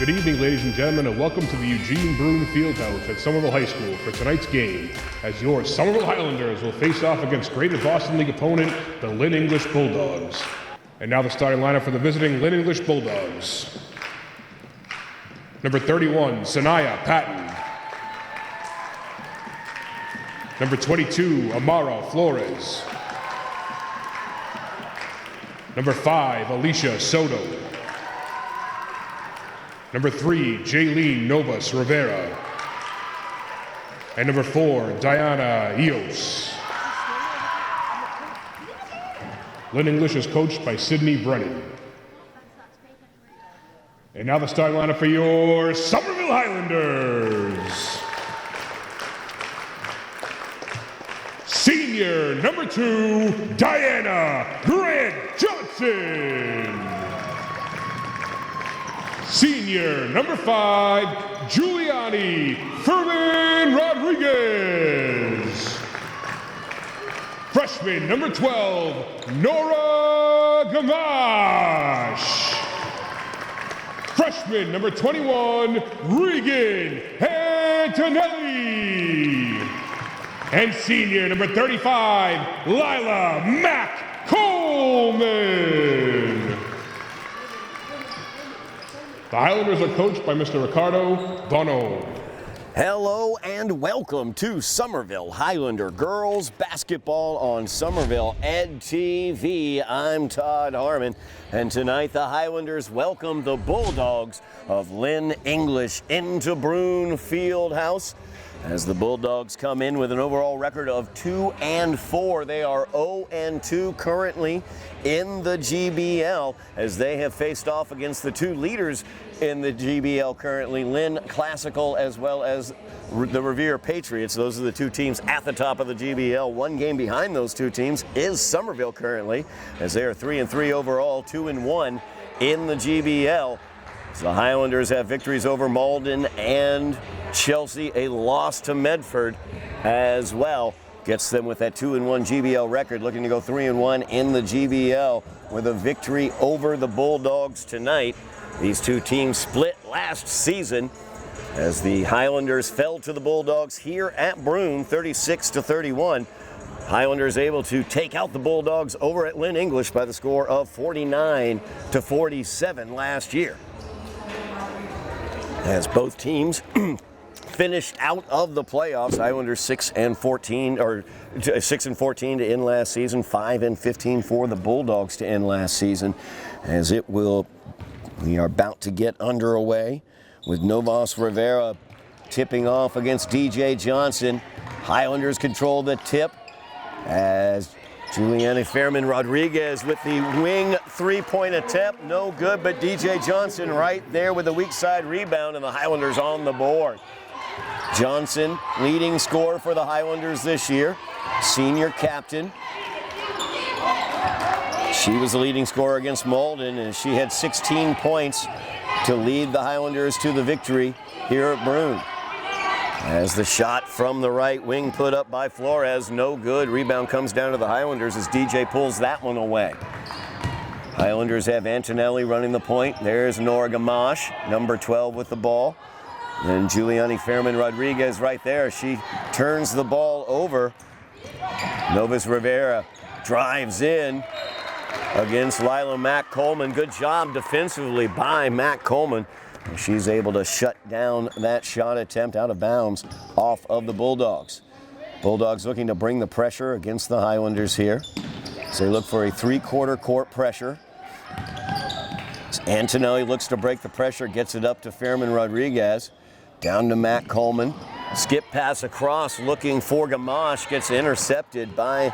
Good evening, ladies and gentlemen, and welcome to the Eugene Broome Fieldhouse at Somerville High School for tonight's game, as your Somerville Highlanders will face off against graded Boston League opponent, the Lynn English Bulldogs. And now the starting lineup for the visiting Lynn English Bulldogs. Number 31, Sanaya Patton. Number 22, Amara Flores. Number 5, Alicia Soto. Number 3, Jaylene Novas Rivera. And number 4, Diana Eos. Lynn English is coached by Sydney Brennan. And now the starting lineup for your Somerville Highlanders. Senior number 2, Diana Grant Johnson. Senior number 5, Giuliani Furman Rodriguez. Freshman number 12, Nora Gamache. Freshman number 21, Regan Antonelli. And senior number 35, Lila Mack Coleman. The Highlanders are coached by Mr. Ricardo Bono. Hello and welcome to Somerville Highlander Girls Basketball on Somerville Ed TV. I'm Todd Harmon, and tonight the Highlanders welcome the Bulldogs of Lynn English into Broome Fieldhouse. As the Bulldogs come in with an overall record of 2-4, they are 0-2 currently in the GBL, as they have faced off against the two leaders in the GBL currently, Lynn Classical as well as the Revere Patriots. Those are the two teams at the top of the GBL. One game behind those two teams is Somerville currently, as they are 3-3 overall, 2-1 in the GBL. So the Highlanders have victories over Malden and Chelsea, a loss to Medford as well. Gets them with that 2-1 GBL record, looking to go 3-1 in the GBL with a victory over the Bulldogs tonight. These two teams split last season as the Highlanders fell to the Bulldogs here at Broome, 36-31. Highlanders able to take out the Bulldogs over at Lynn English by the score of 49-47 last year. As both teams finished out of the playoffs, Highlanders 6-14 to end last season, 5-15 for the Bulldogs to end last season. We are about to get underway with Novas Rivera tipping off against DJ Johnson. Highlanders control the tip as Giuliani Fairman Rodriguez with the wing three-point attempt, no good, but DJ Johnson right there with a weak side rebound, and the Highlanders on the board. Johnson, leading scorer for the Highlanders this year, senior captain. She was the leading scorer against Malden, and she had 16 points to lead the Highlanders to the victory here at Broome. As the shot from the right wing put up by Flores, no good. Rebound comes down to the Highlanders as DJ pulls that one away. Highlanders have Antonelli running the point. There's Nora Gamache, number 12 with the ball. And Giuliani Fairman Rodriguez right there. She turns the ball over. Novas Rivera drives in against Lila Mack Coleman. Good job defensively by Mack Coleman. She's able to shut down that shot attempt out of bounds off of the Bulldogs. Bulldogs looking to bring the pressure against the Highlanders here. So they look for a three-quarter court pressure. Antonelli looks to break the pressure, gets it up to Fairman Rodriguez. Down to Matt Coleman. Skip pass across, looking for Gamache, gets intercepted by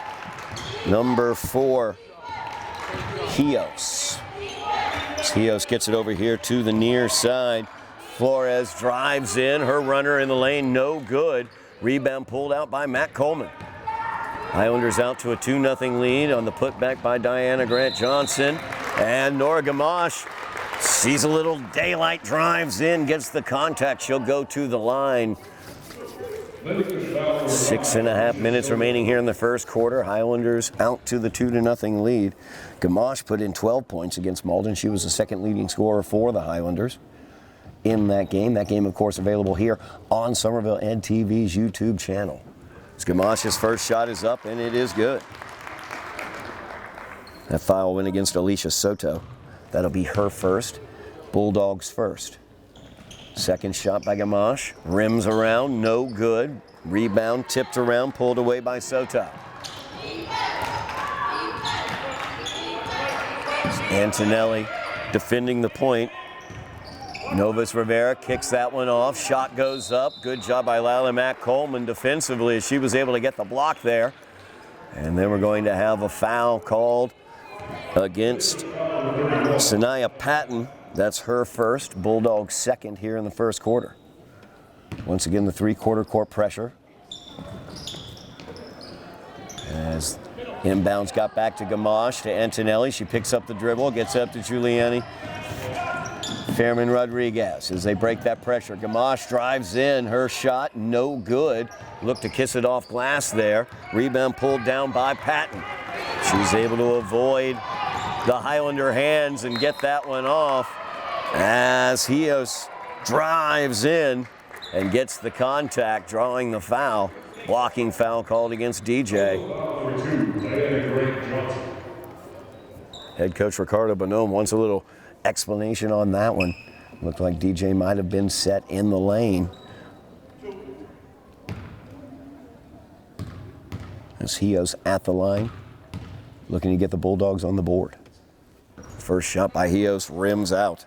number 4, Hios. Hios gets it over here to the near side. Flores drives in, her runner in the lane, no good. Rebound pulled out by Matt Coleman. Highlanders out to a 2-0 lead on the putback by Diana Grant Johnson. And Nora Gamache sees a little daylight, drives in, gets the contact. She'll go to the line. 6.5 minutes remaining here in the first quarter. Highlanders out to the 2-0 lead. Gamache put in 12 points against Malden. She was the second leading scorer for the Highlanders. in that game. That game, of course, available here on Somerville Ed TV's YouTube channel. Gamash's first shot is up, and it is good. That foul went against Alicia Soto. That'll be her first. Bulldogs first. Second shot by Gamash. Rims around, no good. Rebound tipped around, pulled away by Soto. Antonelli defending the point. Novus Rivera kicks that one off. Shot goes up. Good job by Lila Mack Coleman defensively as she was able to get the block there. And then we're going to have a foul called against Sanaya Patton. That's her first. Bulldogs second here in the first quarter. Once again, the three-quarter court pressure. As inbounds got back to Gamache, to Antonelli. She picks up the dribble, gets up to Giuliani. Fairman Rodriguez as they break that pressure. Gamache drives in, her shot, no good. Looked to kiss it off glass there. Rebound pulled down by Patton. She's able to avoid the Highlander hands and get that one off as Hios drives in and gets the contact, drawing the foul. Blocking foul called against DJ. Head coach Ricardo Bonhomme wants a little explanation on that one. Looked like DJ might have been set in the lane. As Hios at the line, looking to get the Bulldogs on the board. First shot by Hios, rims out.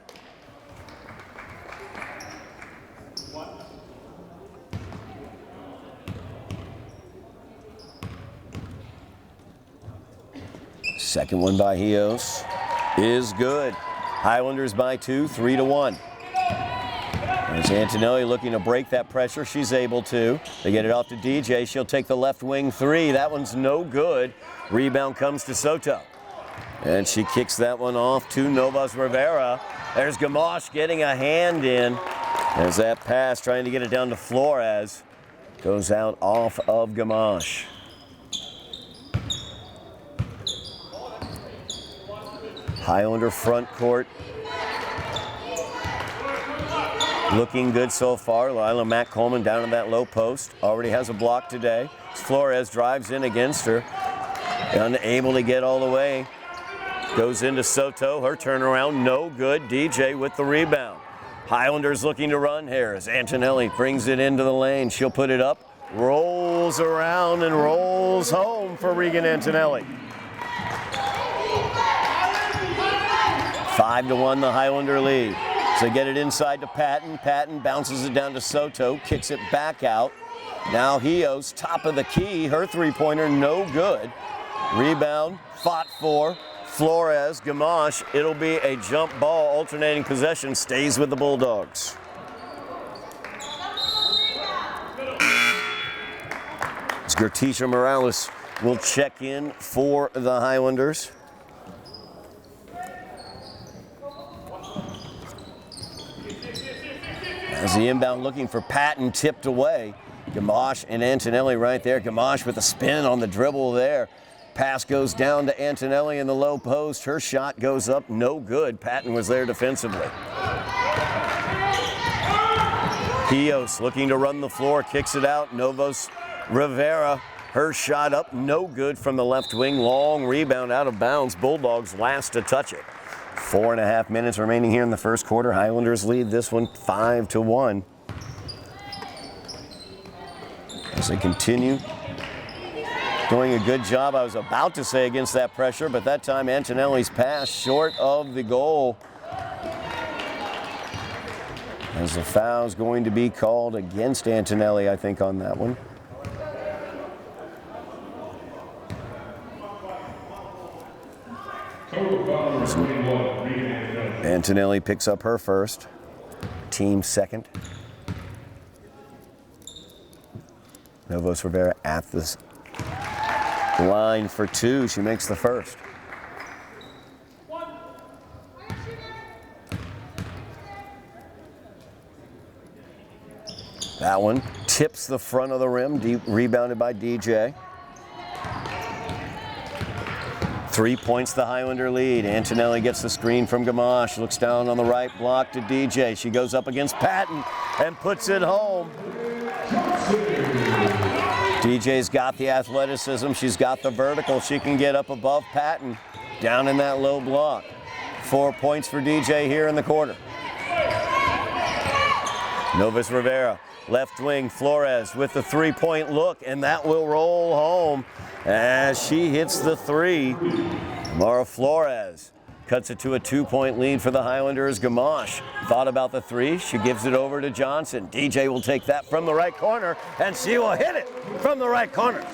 Second one by Hios is good. Highlanders by 2, 3-1. There's Antonelli looking to break that pressure. She's able to. They get it off to DJ. She'll take the left wing three. That one's no good. Rebound comes to Soto. And she kicks that one off to Novas Rivera. There's Gamache getting a hand in. There's that pass trying to get it down to Flores. Goes out off of Gamache. Highlander front court. Looking good so far. Lila Mack Coleman down in that low post. Already has a block today. Flores drives in against her. Unable to get all the way. Goes into Soto. Her turnaround, no good. DJ with the rebound. Highlanders looking to run here as Antonelli brings it into the lane. She'll put it up. Rolls around and rolls home for Regan Antonelli. 5-1 the Highlander lead. So they get it inside to Patton. Patton bounces it down to Soto, kicks it back out. Now Hios, top of the key. Her three-pointer, no good. Rebound, fought for. Flores, Gamache. It'll be a jump ball, alternating possession, stays with the Bulldogs. As Gertisha Morales will check in for the Highlanders. As the inbound looking for Patton, tipped away. Gamache and Antonelli right there. Gamache with a spin on the dribble there. Pass goes down to Antonelli in the low post. Her shot goes up, no good. Patton was there defensively. Hios looking to run the floor, kicks it out. Novos Rivera, her shot up, no good from the left wing. Long rebound out of bounds. Bulldogs last to touch it. 4.5 minutes remaining here in the first quarter. Highlanders lead this one 5-1. As they continue doing a good job, I was about to say, against that pressure, but that time Antonelli's pass short of the goal. As the foul's going to be called against Antonelli, I think, on that one. Antonelli picks up her first, team second. Novos Rivera at the line for two. She makes the first. That one tips the front of the rim, rebounded by DJ. 3 points the Highlander lead. Antonelli gets the screen from Gamache, looks down on the right block to DJ. She goes up against Patton and puts it home. DJ's got the athleticism, she's got the vertical, she can get up above Patton, down in that low block. 4 points for DJ here in the quarter. Novus Rivera, left wing, Flores with the three-point look, and that will roll home as she hits the three. Mara Flores cuts it to a 2-point lead for the Highlanders. Gamache thought about the three. She gives it over to Johnson. DJ will take that from the right corner, and she will hit it from the right corner.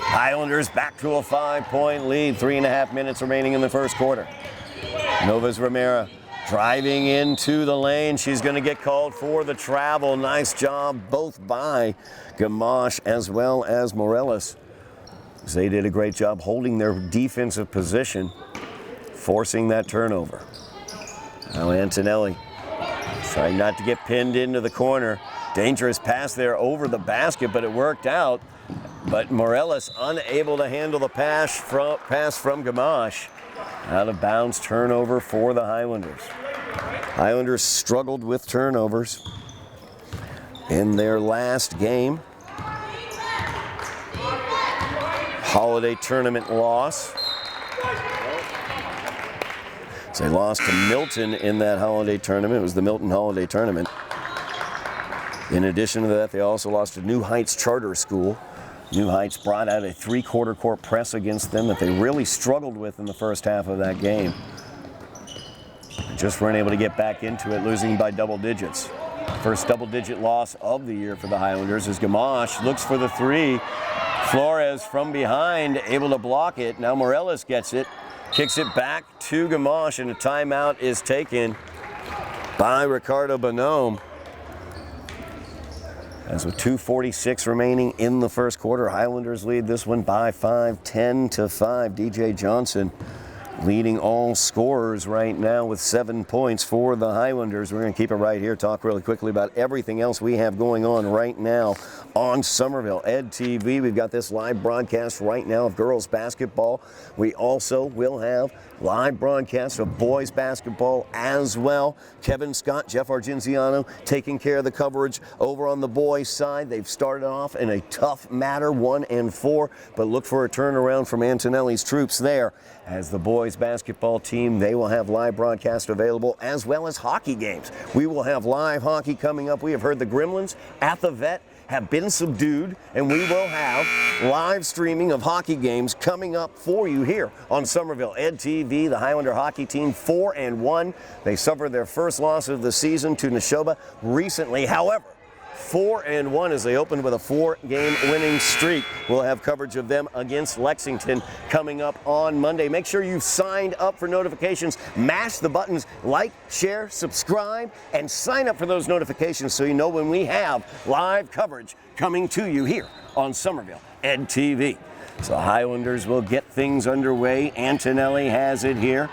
Highlanders back to a 5-point lead. 3.5 minutes remaining in the first quarter. Novus Rivera driving into the lane. She's going to get called for the travel. Nice job both by Gamache as well as Morales. They did a great job holding their defensive position, forcing that turnover. Now Antonelli trying not to get pinned into the corner. Dangerous pass there over the basket, but it worked out. But Morales unable to handle the pass from Gamache. Out of bounds turnover for the Highlanders. Highlanders struggled with turnovers in their last game. Holiday tournament loss. So they lost to Milton in that holiday tournament. It was the Milton Holiday Tournament. In addition to that, they also lost to New Heights Charter School. New Heights brought out a three-quarter court press against them that they really struggled with in the first half of that game. They just weren't able to get back into it, losing by double digits. First double-digit loss of the year for the Highlanders as Gamache looks for the three. Flores from behind, able to block it. Now Morales gets it, kicks it back to Gamache, and a timeout is taken by Ricardo Bonhomme. As with 2:46 remaining in the first quarter, Highlanders lead this one by 5, 10-5. DJ Johnson leading all scorers right now with 7 points for the Highlanders. We're going to keep it right here, talk really quickly about everything else we have going on right now on Somerville Ed TV. We've got this live broadcast right now of girls basketball. We also will have live broadcast of boys basketball as well. Kevin Scott, Jeff Argenziano taking care of the coverage over on the boys side. They've started off in a tough matter, 1-4, but look for a turnaround from Antonelli's troops there. As the boys basketball team, they will have live broadcast available as well as hockey games. We will have live hockey coming up. We have heard the Gremlins at the Vet have been subdued, and we will have live streaming of hockey games coming up for you here on Somerville Ed TV. The Highlander hockey team 4-1. They suffered their first loss of the season to Neshoba recently. However, 4-1 as they opened with a 4-game winning streak. We'll have coverage of them against Lexington coming up on Monday. Make sure you've signed up for notifications. Mash the buttons like, share, subscribe, and sign up for those notifications so you know when we have live coverage coming to you here on Somerville Ed TV. So Highlanders will get things underway. Antonelli has it here,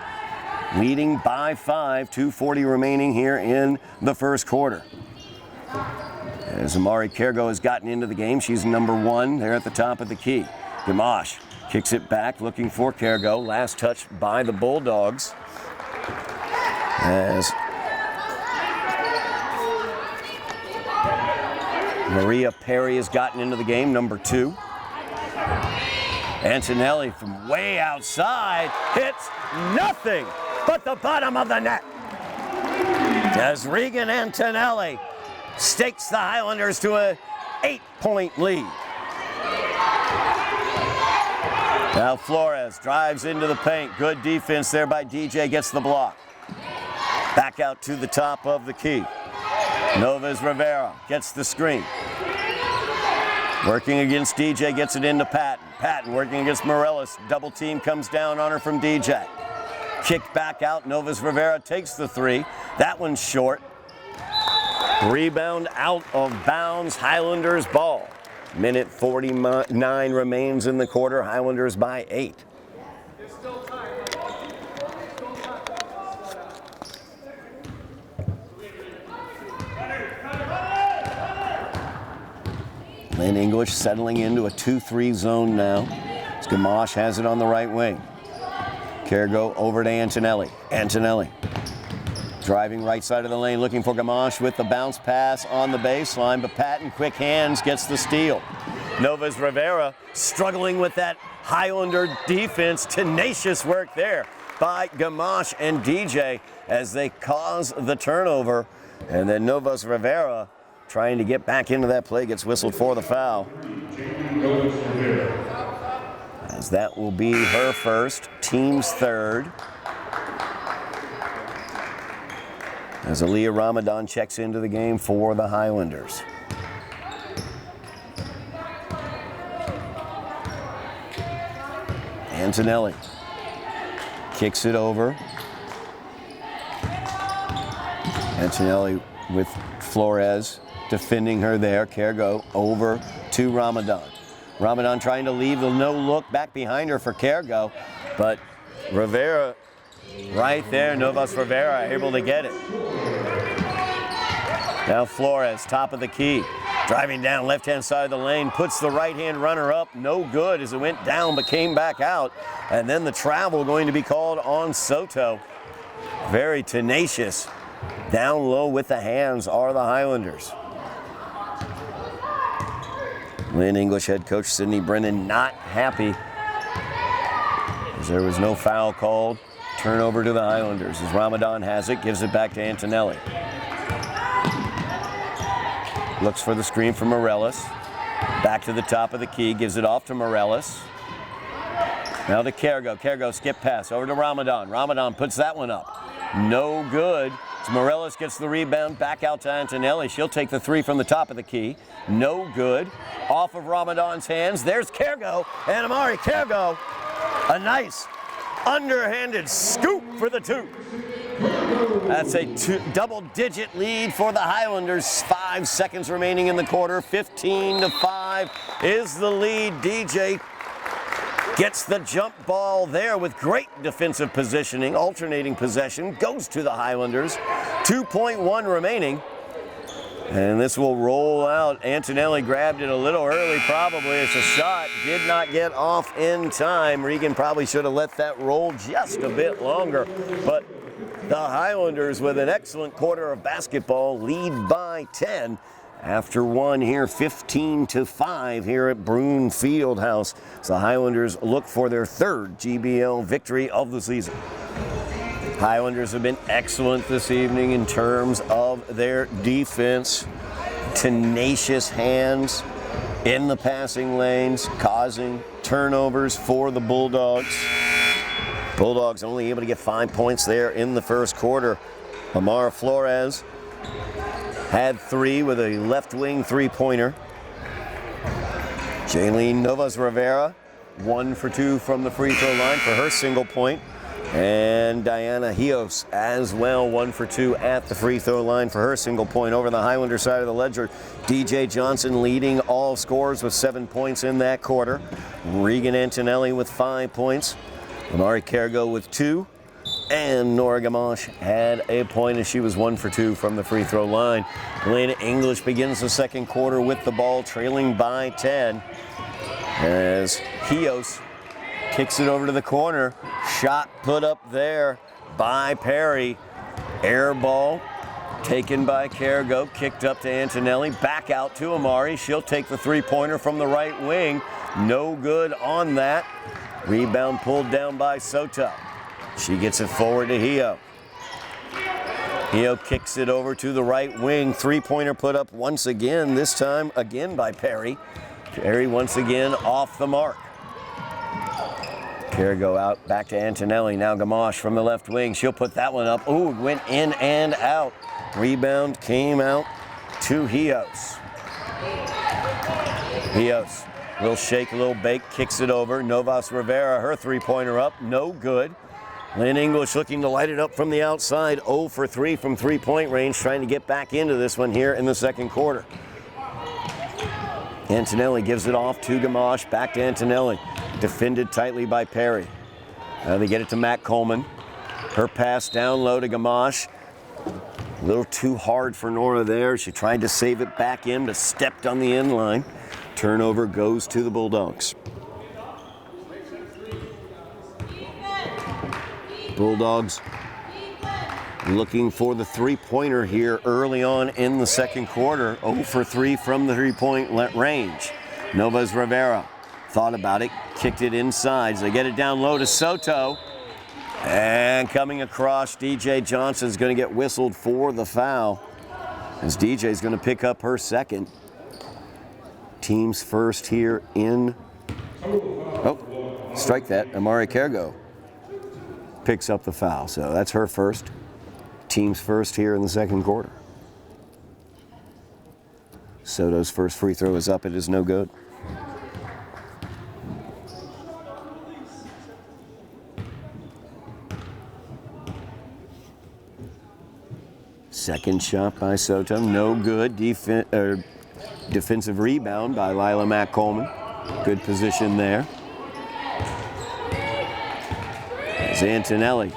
leading by 5, 2:40 remaining here in the first quarter. As Amari Kergo has gotten into the game, she's number 1 there at the top of the key. Gamache kicks it back, looking for Kergo. Last touch by the Bulldogs. As Maria Perry has gotten into the game, number 2. Antonelli from way outside hits nothing but the bottom of the net. As Regan Antonelli stakes the Highlanders to a 8-point lead. Now Flores drives into the paint. Good defense there by DJ, gets the block. Back out to the top of the key. Novus Rivera gets the screen. Working against DJ, gets it into Patton. Patton working against Morales. Double team comes down on her from DJ. Kicked back out. Novus Rivera takes the three. That one's short. Rebound out of bounds. Highlanders ball. Minute 49 remains in the quarter. Highlanders by 8. Lynn English settling into a 2-3 zone now. Gamache has it on the right wing. Cargo over to Antonelli. Antonelli driving right side of the lane, looking for Gamache with the bounce pass on the baseline, but Patton, quick hands, gets the steal. Novas Rivera struggling with that Highlander defense. Tenacious work there by Gamache and DJ as they cause the turnover. And then Novas Rivera trying to get back into that play, gets whistled for the foul. As that will be her first, team's third. As Aaliyah Ramadan checks into the game for the Highlanders. Antonelli kicks it over. Antonelli with Flores defending her there. Cargo over to Ramadan. Ramadan trying to leave the no-look back behind her for Cargo, but Rivera right there, Novas Rivera able to get it. Now Flores, top of the key, driving down left-hand side of the lane, puts the right-hand runner up, no good as it went down but came back out. And then the travel going to be called on Soto. Very tenacious. Down low with the hands are the Highlanders. Lynn English head coach Sidney Brennan not happy as there was no foul called. Turnover to the Highlanders as Ramadan has it, gives it back to Antonelli. Looks for the screen from Morellis. Back to the top of the key, gives it off to Morellis. Now to Cargo. Cargo skip pass over to Ramadan. Ramadan puts that one up. No good. So Morellis gets the rebound back out to Antonelli. She'll take the three from the top of the key. No good. Off of Ramadan's hands. There's Cargo and Amari Cargo. A nice underhanded scoop for the two. That's a double-digit lead for the Highlanders. 5 seconds remaining in the quarter. 15-5 is the lead. DJ gets the jump ball there with great defensive positioning, alternating possession, goes to the Highlanders. 2.1 remaining. And this will roll out. Antonelli grabbed it a little early, probably. It's a shot. Did not get off in time. Regan probably should have let that roll just a bit longer. But the Highlanders, with an excellent quarter of basketball, lead by 10. After one here, 15-5 here at Broome Fieldhouse. So the Highlanders look for their third GBL victory of the season. Highlanders have been excellent this evening in terms of their defense. Tenacious hands in the passing lanes, causing turnovers for the Bulldogs. Bulldogs only able to get 5 points there in the first quarter. Amara Flores had 3 with a left wing three-pointer. Jaylene Novas Rivera, 1 for 2 from the free throw line for her single point. And Diana Hios as well, 1 for 2 at the free throw line for her single point. Over the Highlander side of the ledger, DJ Johnson leading all scorers with 7 points in that quarter. Regan Antonelli with 5 points. Amari Cargo with 2. And Nora Gamache had a point as she was 1 for 2 from the free throw line. Lynn English begins the second quarter with the ball, trailing by 10. As Hios kicks it over to the corner. Shot put up there by Perry. Air ball taken by Cargo. Kicked up to Antonelli. Back out to Amari. She'll take the three-pointer from the right wing. No good on that. Rebound pulled down by Soto. She gets it forward to Hio. Hio kicks it over to the right wing. Three-pointer put up once again, this time again by Perry. Perry once again off the mark. Cargo out back to Antonelli. Now Gamache from the left wing. She'll put that one up. Ooh, it went in and out. Rebound came out to Hios. Hios will shake, a little bake, kicks it over. Novas Rivera, her three-pointer up. No good. Lynn English looking to light it up from the outside. 0 for 3 from three-point range, trying to get back into this one here in the second quarter. Antonelli gives it off to Gamache. Back to Antonelli. Defended tightly by Perry. They get it to Matt Coleman. Her pass down low to Gamache. A little too hard for Nora there. She tried to save it back in, but stepped on the end line. Turnover goes to the Bulldogs. Bulldogs looking for the three-pointer here early on in the second quarter. 0 for 3 from the three-point range. Novas Rivera thought about it, kicked it inside. So they get it down low to Soto. And coming across, DJ Johnson's going to get whistled for the foul, as DJ's going to pick up her second. Team's first here in, strike that, Amari Kergo picks up the foul. So that's her first. Team's first here in the second quarter. Soto's first free throw is up. It is no good. Second shot by Soto, no good. Defensive rebound by Lila Mack Coleman. Good position there. As Antonelli.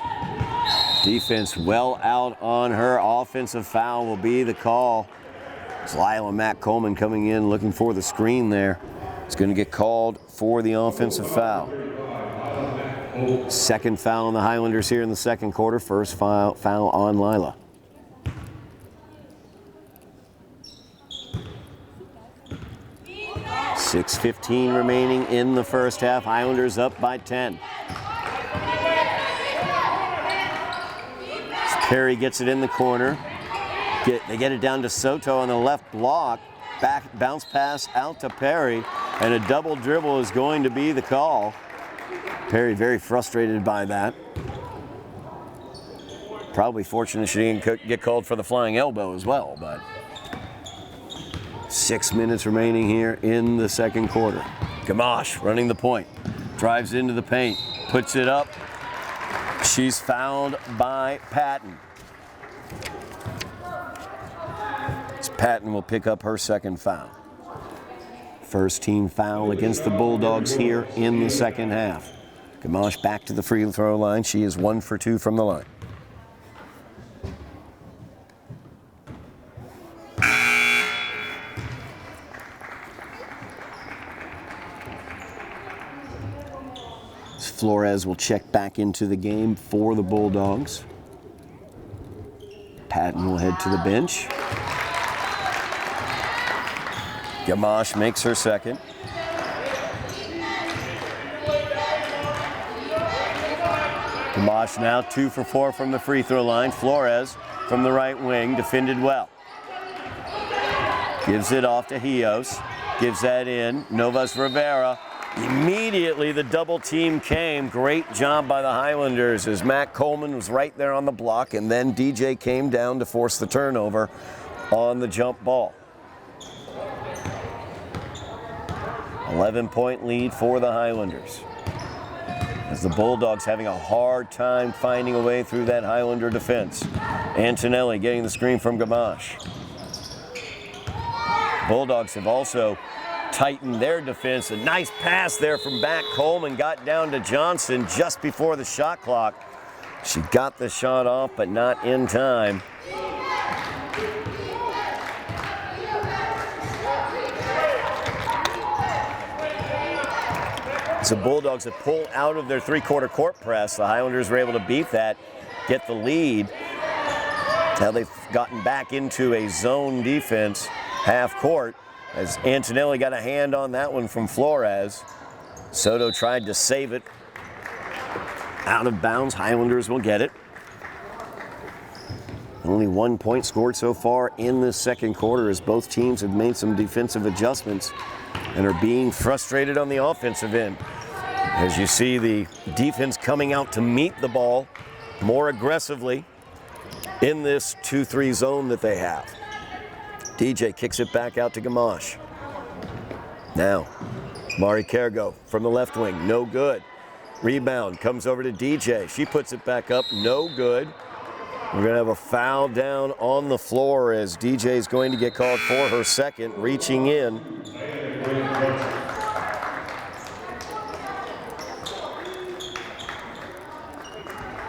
Defense well out on her. Offensive foul will be the call. It's Lila Mack Coleman coming in looking for the screen there. It's going to get called for the offensive foul. Second foul on the Highlanders here in the second quarter. First foul on Lila. .6:15 remaining in the first half. Highlanders up by 10. Perry gets it in the corner. They get it down to Soto on the left block. Bounce pass out to Perry, and a double dribble is going to be the call. Perry very frustrated by that. Probably fortunate she didn't get called for the flying elbow as well, but 6 minutes remaining here in the second quarter. Gamache running the point. Drives into the paint. Puts it up. She's fouled by Patton. Patton will pick up her second foul. First team foul against the Bulldogs here in the second half. Gamache back to the free throw line. She is 1 for 2 from the line. Flores will check back into the game for the Bulldogs. Patton will head to the bench. Gamache makes her second. Gamache now 2 for 4 from the free throw line. Flores from the right wing, defended well. Gives it off to Rios. Gives that in. Novas Rivera. Immediately the double team came. Great job by the Highlanders as Matt Coleman was right there on the block, and then DJ came down to force the turnover on the jump ball. 11-point lead for the Highlanders, as the Bulldogs having a hard time finding a way through that Highlander defense. Antonelli getting the screen from Gamache. Bulldogs have also tightened their defense. A nice pass there from back. Coleman got down to Johnson just before the shot clock. She got the shot off, but not in time. So Bulldogs have pulled out of their three-quarter court press. The Highlanders were able to beat that, get the lead. Now they've gotten back into a zone defense, half court, as Antonelli got a hand on that one from Flores. Soto tried to save it. Out of bounds, Highlanders will get it. Only 1 point scored so far in this second quarter, as both teams have made some defensive adjustments and are being frustrated on the offensive end. As you see the defense coming out to meet the ball more aggressively in this 2-3 zone that they have. DJ kicks it back out to Gamache. Now, Mari Kergo from the left wing, no good. Rebound comes over to DJ. She puts it back up, no good. We're going to have a foul down on the floor as DJ is going to get called for her second, reaching in.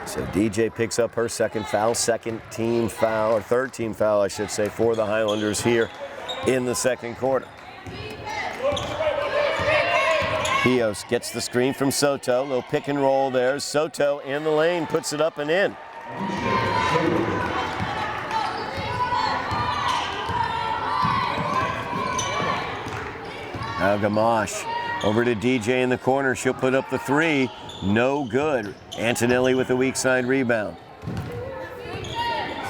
So DJ picks up her second foul, second team foul, or third team foul, I should say, for the Highlanders here in the second quarter. Hios gets the screen from Soto. Little pick and roll there. Soto in the lane, puts it up and in. Now Gamache over to DJ in the corner. She'll put up the three. No good. Antonelli with a weak side rebound.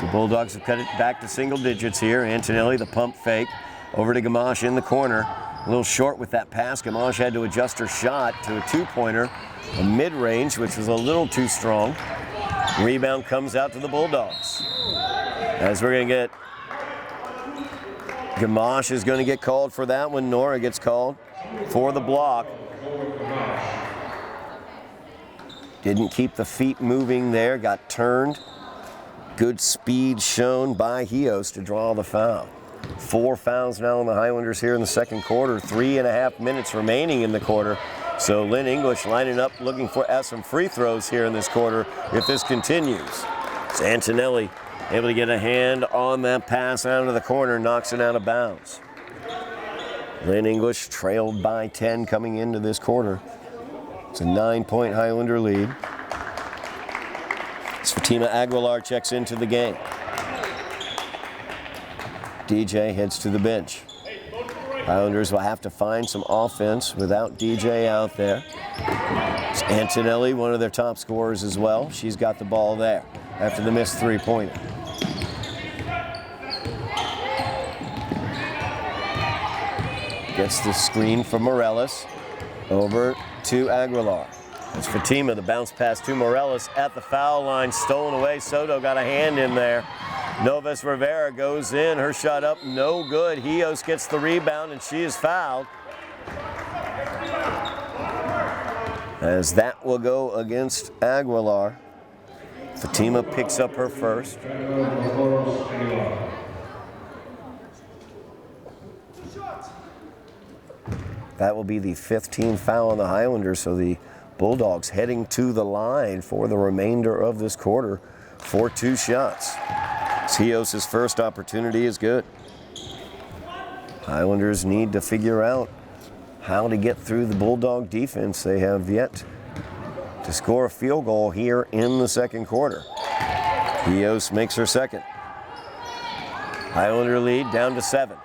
The Bulldogs have cut it back to single digits here. Antonelli, the pump fake. Over to Gamache in the corner. A little short with that pass. Gamache had to adjust her shot to a two-pointer. A mid-range, which was a little too strong. Rebound comes out to the Bulldogs. As we're going to get... Gamache is going to get called for that one. Nora gets called for the block. Didn't keep the feet moving there. Got turned. Good speed shown by Hios to draw the foul. 4 fouls now on the Highlanders here in the second quarter. 3.5 minutes remaining in the quarter. So Lynn English lining up looking for some free throws here in this quarter if this continues. It's Antonelli able to get a hand on that pass out of the corner, knocks it out of bounds. Lynn English trailed by 10 coming into this quarter. It's a 9-point Highlander lead. Fatima Aguilar checks into the game. DJ heads to the bench. Highlanders will have to find some offense without DJ out there. It's Antonelli, one of their top scorers as well. She's got the ball there after the missed three-pointer. Gets the screen from Morales over to Aguilar. It's Fatima, the bounce pass to Morales at the foul line, stolen away. Soto got a hand in there. Novas Rivera goes in, her shot up, no good. Hios gets the rebound and she is fouled. As that will go against Aguilar. Fatima picks up her first. That will be the 15th foul on the Highlanders, so the Bulldogs heading to the line for the remainder of this quarter for 2 shots. Hios' first opportunity is good. Highlanders need to figure out how to get through the Bulldog defense. They have yet to score a field goal here in the second quarter. Hios makes her second. Highlander lead down to 7.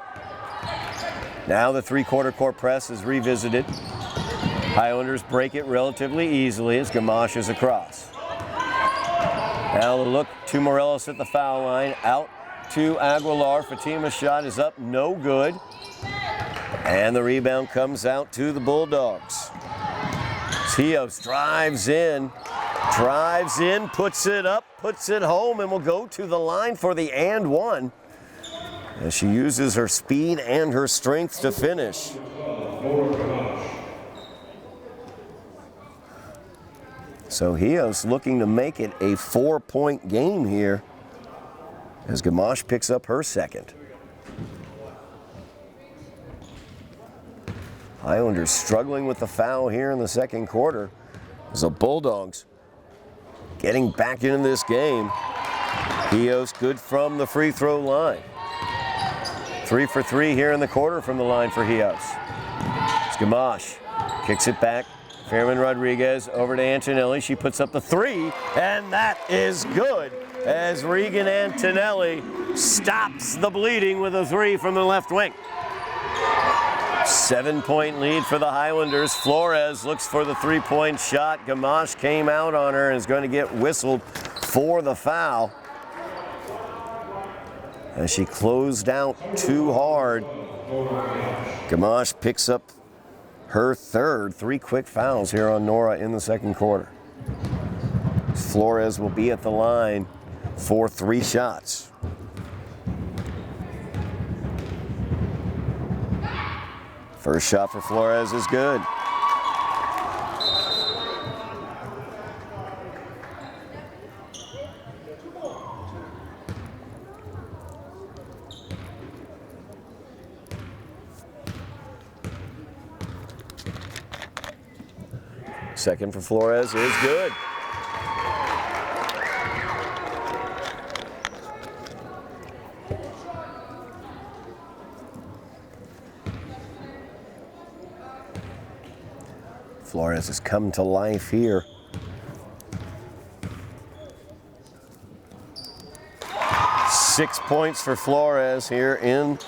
Now the three-quarter court press is revisited. Highlanders break it relatively easily as Gamache is across. Now the look to Morales at the foul line. Out to Aguilar. Fatima's shot is up, no good. And the rebound comes out to the Bulldogs. Hios drives in, puts it up, puts it home, and will go to the line for the and one. As she uses her speed and her strength to finish. So Hios looking to make it a 4-point game here as Gamache picks up her second. Highlanders struggling with the foul here in the second quarter as the Bulldogs getting back into this game. Hios good from the free throw line. 3 for 3 here in the quarter from the line for Hios. It's Gamache, kicks it back. Fairman Rodriguez over to Antonelli. She puts up the 3, and that is good as Regan Antonelli stops the bleeding with a 3 from the left wing. 7-point lead for the Highlanders. Flores looks for the 3-point shot. Gamache came out on her and is going to get whistled for the foul. As she closed out too hard. Gamache picks up her third. 3 quick fouls here on Nora in the second quarter. Flores will be at the line for 3 shots. First shot for Flores is good. Second for Flores is good. Flores has come to life here. Six points for Flores here in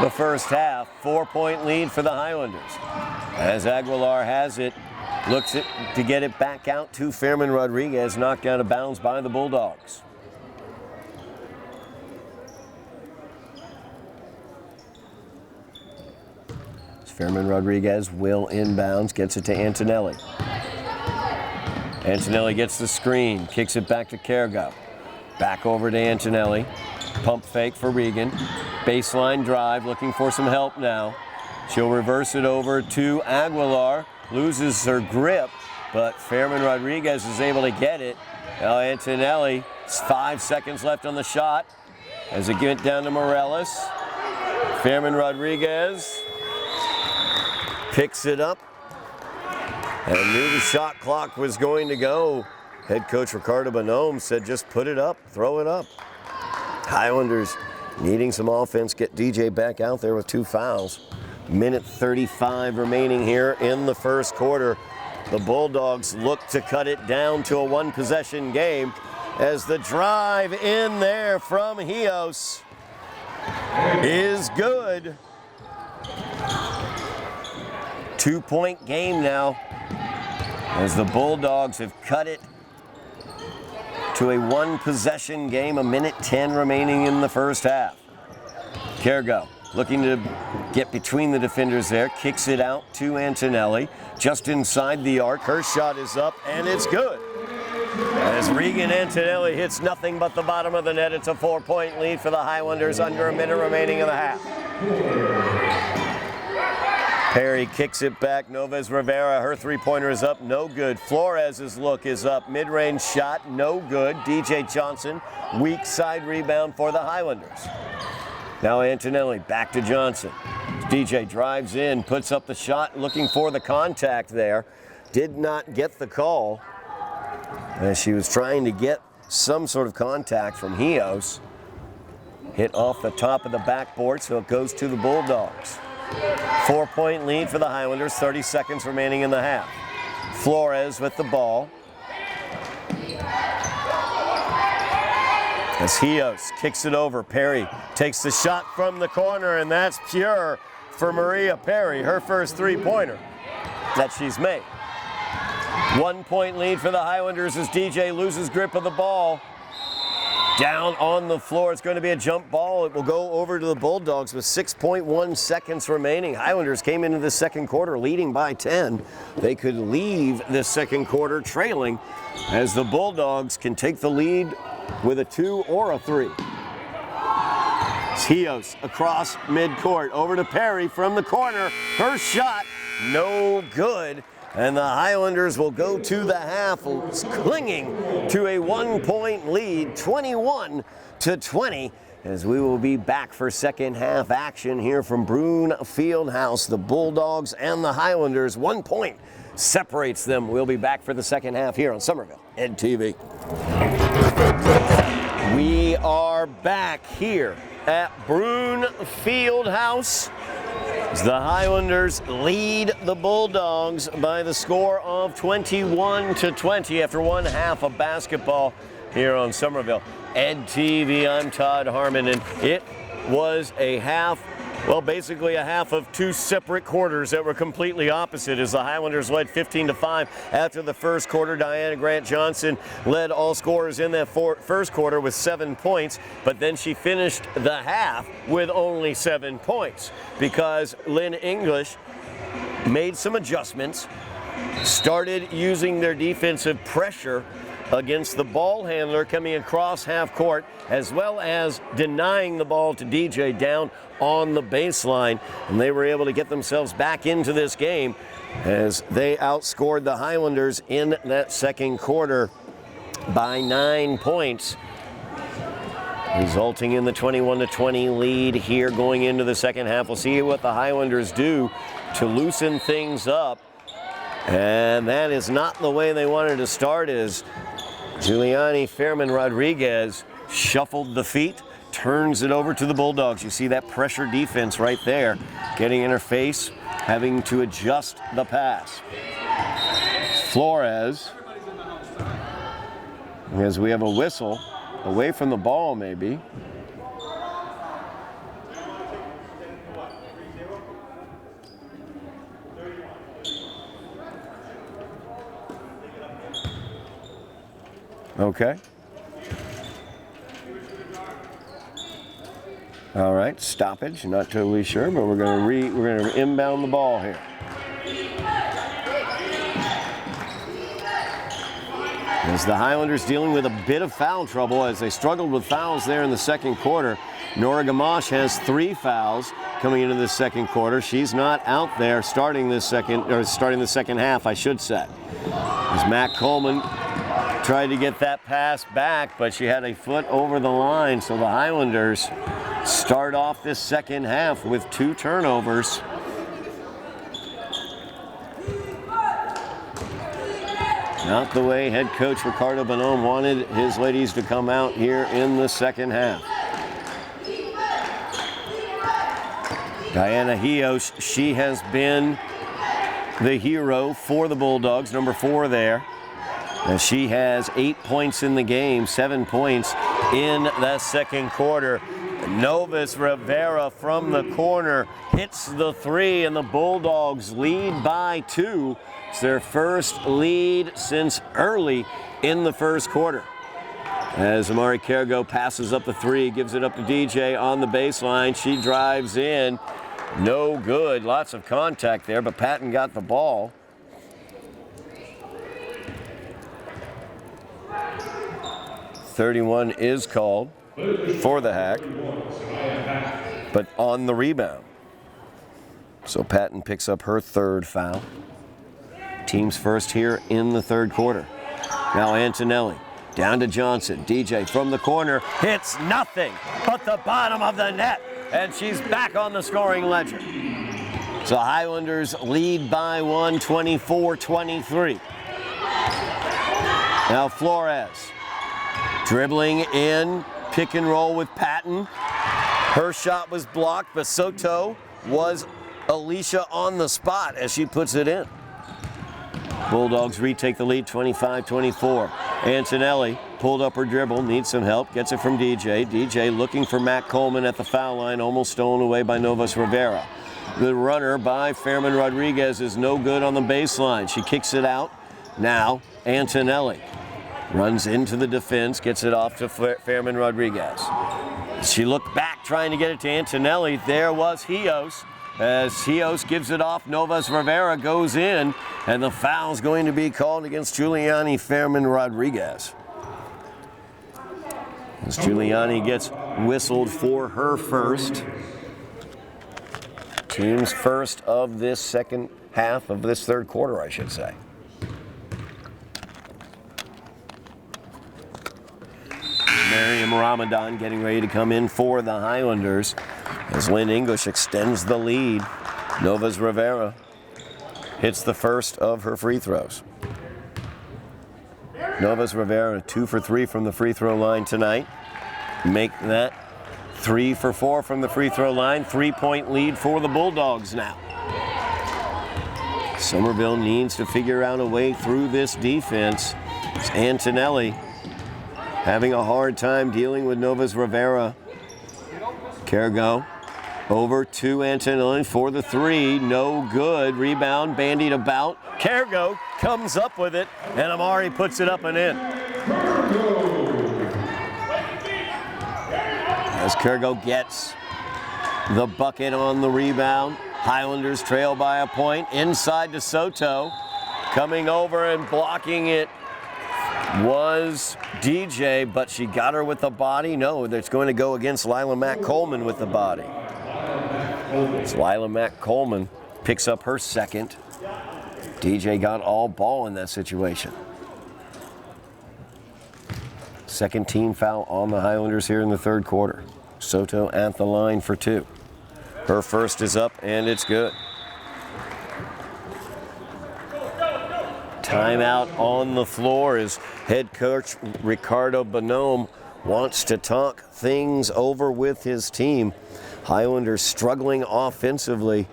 the first half. 4-point lead for the Highlanders. As Aguilar has it, looks to get it back out to Fairman Rodriguez, knocked out of bounds by the Bulldogs. Fairman Rodriguez will inbounds, gets it to Antonelli. Antonelli gets the screen, kicks it back to Cargo. Back over to Antonelli. Pump fake for Regan. Baseline drive, looking for some help now. She'll reverse it over to Aguilar. Loses her grip, but Fairman Rodriguez is able to get it. Now Antonelli, 5 seconds left on the shot. As it gets down to Morales. Fairman Rodriguez picks it up and knew the shot clock was going to go. Head coach Ricardo Bonhomme said just put it up, throw it up. Highlanders needing some offense, get DJ back out there with 2 fouls. Minute 35 remaining here in the first quarter. The Bulldogs look to cut it down to a 1-possession game as the drive in there from Hios is good. 2-point game now as the Bulldogs have cut it to a 1-possession game, a minute 10 remaining in the first half. Cargo looking to get between the defenders there, kicks it out to Antonelli, just inside the arc. Her shot is up and it's good. As Regan Antonelli hits nothing but the bottom of the net, it's a 4-point lead for the Highlanders under a minute remaining in the half. Perry kicks it back. Novez Rivera, her 3-pointer is up, no good. Flores' look is up. Mid-range shot, no good. DJ Johnson, weak side rebound for the Highlanders. Now Antonelli back to Johnson. DJ drives in, puts up the shot, looking for the contact there. Did not get the call as she was trying to get some sort of contact from Hios. Hit off the top of the backboard, so it goes to the Bulldogs. 4-point lead for the Highlanders, 30 seconds remaining in the half. Flores with the ball. As Hios kicks it over, Perry takes the shot from the corner, and that's pure for Maria Perry, her first 3-pointer that she's made. 1-point lead for the Highlanders as DJ loses grip of the ball. Down on the floor, it's going to be a jump ball. It will go over to the Bulldogs with 6.1 seconds remaining. Highlanders came into the second quarter leading by 10. They could leave the second quarter trailing as the Bulldogs can take the lead with a 2 or a 3. Hios across midcourt, over to Perry from the corner. Her shot, no good. And the Highlanders will go to the half, clinging to a 1-point lead, 21-20, as we will be back for second half action here from Broome Fieldhouse. The Bulldogs and the Highlanders, 1 point separates them. We'll be back for the second half here on Somerville Ed TV. We are back here at Broome Fieldhouse. The Highlanders lead the Bulldogs by the score of 21-20 after one half of basketball here on Somerville Ed TV. I'm Todd Harmon, and it was a half, well, basically a half of 2 separate quarters that were completely opposite as the Highlanders led 15-5 after the first quarter. Diana Grant Johnson led all scorers in that first quarter with 7 points, but then she finished the half with only 7 points because Lynn English made some adjustments, started using their defensive pressure against the ball handler coming across half court, as well as denying the ball to DJ down on the baseline. And they were able to get themselves back into this game as they outscored the Highlanders in that second quarter by 9 points, resulting in the 21-20 lead here going into the second half. We'll see what the Highlanders do to loosen things up. And that is not the way they wanted to start, as Giuliani Fairman Rodriguez shuffled the feet, turns it over to the Bulldogs. You see that pressure defense right there, getting in her face, having to adjust the pass. Flores, as we have a whistle, away from the ball maybe. Okay. All right, stoppage. Not totally sure, but we're gonna inbound the ball here. As the Highlanders dealing with a bit of foul trouble as they struggled with fouls there in the second quarter. Nora Gamache has 3 fouls coming into the second quarter. She's not out there starting the second half, I should say. As Matt Coleman tried to get that pass back, but she had a foot over the line, so the Highlanders start off this second half with 2 turnovers. Not the way head coach Ricardo Bonhomme wanted his ladies to come out here in the second half. Diana Hios, she has been the hero for the Bulldogs, number 4 there. And she has 8 points in the game, 7 points in that second quarter. Novus Rivera from the corner hits the 3, and the Bulldogs lead by 2. It's their first lead since early in the first quarter. As Amari Kergo passes up the 3, gives it up to DJ on the baseline. She drives in. No good. Lots of contact there, but Patton got the ball. .31 is called for the hack, but on the rebound. So Patton picks up her 3rd foul. Team's first here in the third quarter. Now Antonelli down to Johnson. DJ from the corner hits nothing but the bottom of the net, and she's back on the scoring ledger. So Highlanders lead by 1, 24-23. Now Flores dribbling in, pick and roll with Patton. Her shot was blocked, but Soto was Alicia on the spot as she puts it in. Bulldogs retake the lead 25-24. Antonelli pulled up her dribble, needs some help, gets it from DJ. DJ looking for Matt Coleman at the foul line, almost stolen away by Novus Rivera. The runner by Fairman Rodriguez is no good on the baseline. She kicks it out. Now Antonelli runs into the defense, gets it off to Fairman Rodriguez. She looked back trying to get it to Antonelli. There was Hios. As Hios gives it off, Novus Rivera goes in, and the foul's going to be called against Giuliani Fairman Rodriguez. As Giuliani gets whistled for her first. Team's first of this second half of this third quarter, I should say. Miriam Ramadan getting ready to come in for the Highlanders as Lynn English extends the lead. Novus Rivera hits the first of her free throws. Novus Rivera 2 for 3 from the free throw line tonight. Make that 3 for 4 from the free throw line. 3-point lead for the Bulldogs now. Somerville needs to figure out a way through this defense. It's Antonelli having a hard time dealing with Novus Rivera. Kergo over to Antonelli for the 3. No good. Rebound bandied about. Kergo comes up with it, and Amari puts it up and in. As Kergo gets the bucket on the rebound, Highlanders trail by a point. Inside to Soto. Coming over and blocking it was DJ, but she got her with the body. No, that's going to go against Lila Mack Coleman with the body. It's Lila Mack Coleman picks up her second. DJ got all ball in that situation. Second team foul on the Highlanders here in the third quarter. Soto at the line for 2. Her first is up, and it's good. Timeout on the floor as head coach Ricardo Bonhomme wants to talk things over with his team. Highlanders struggling offensively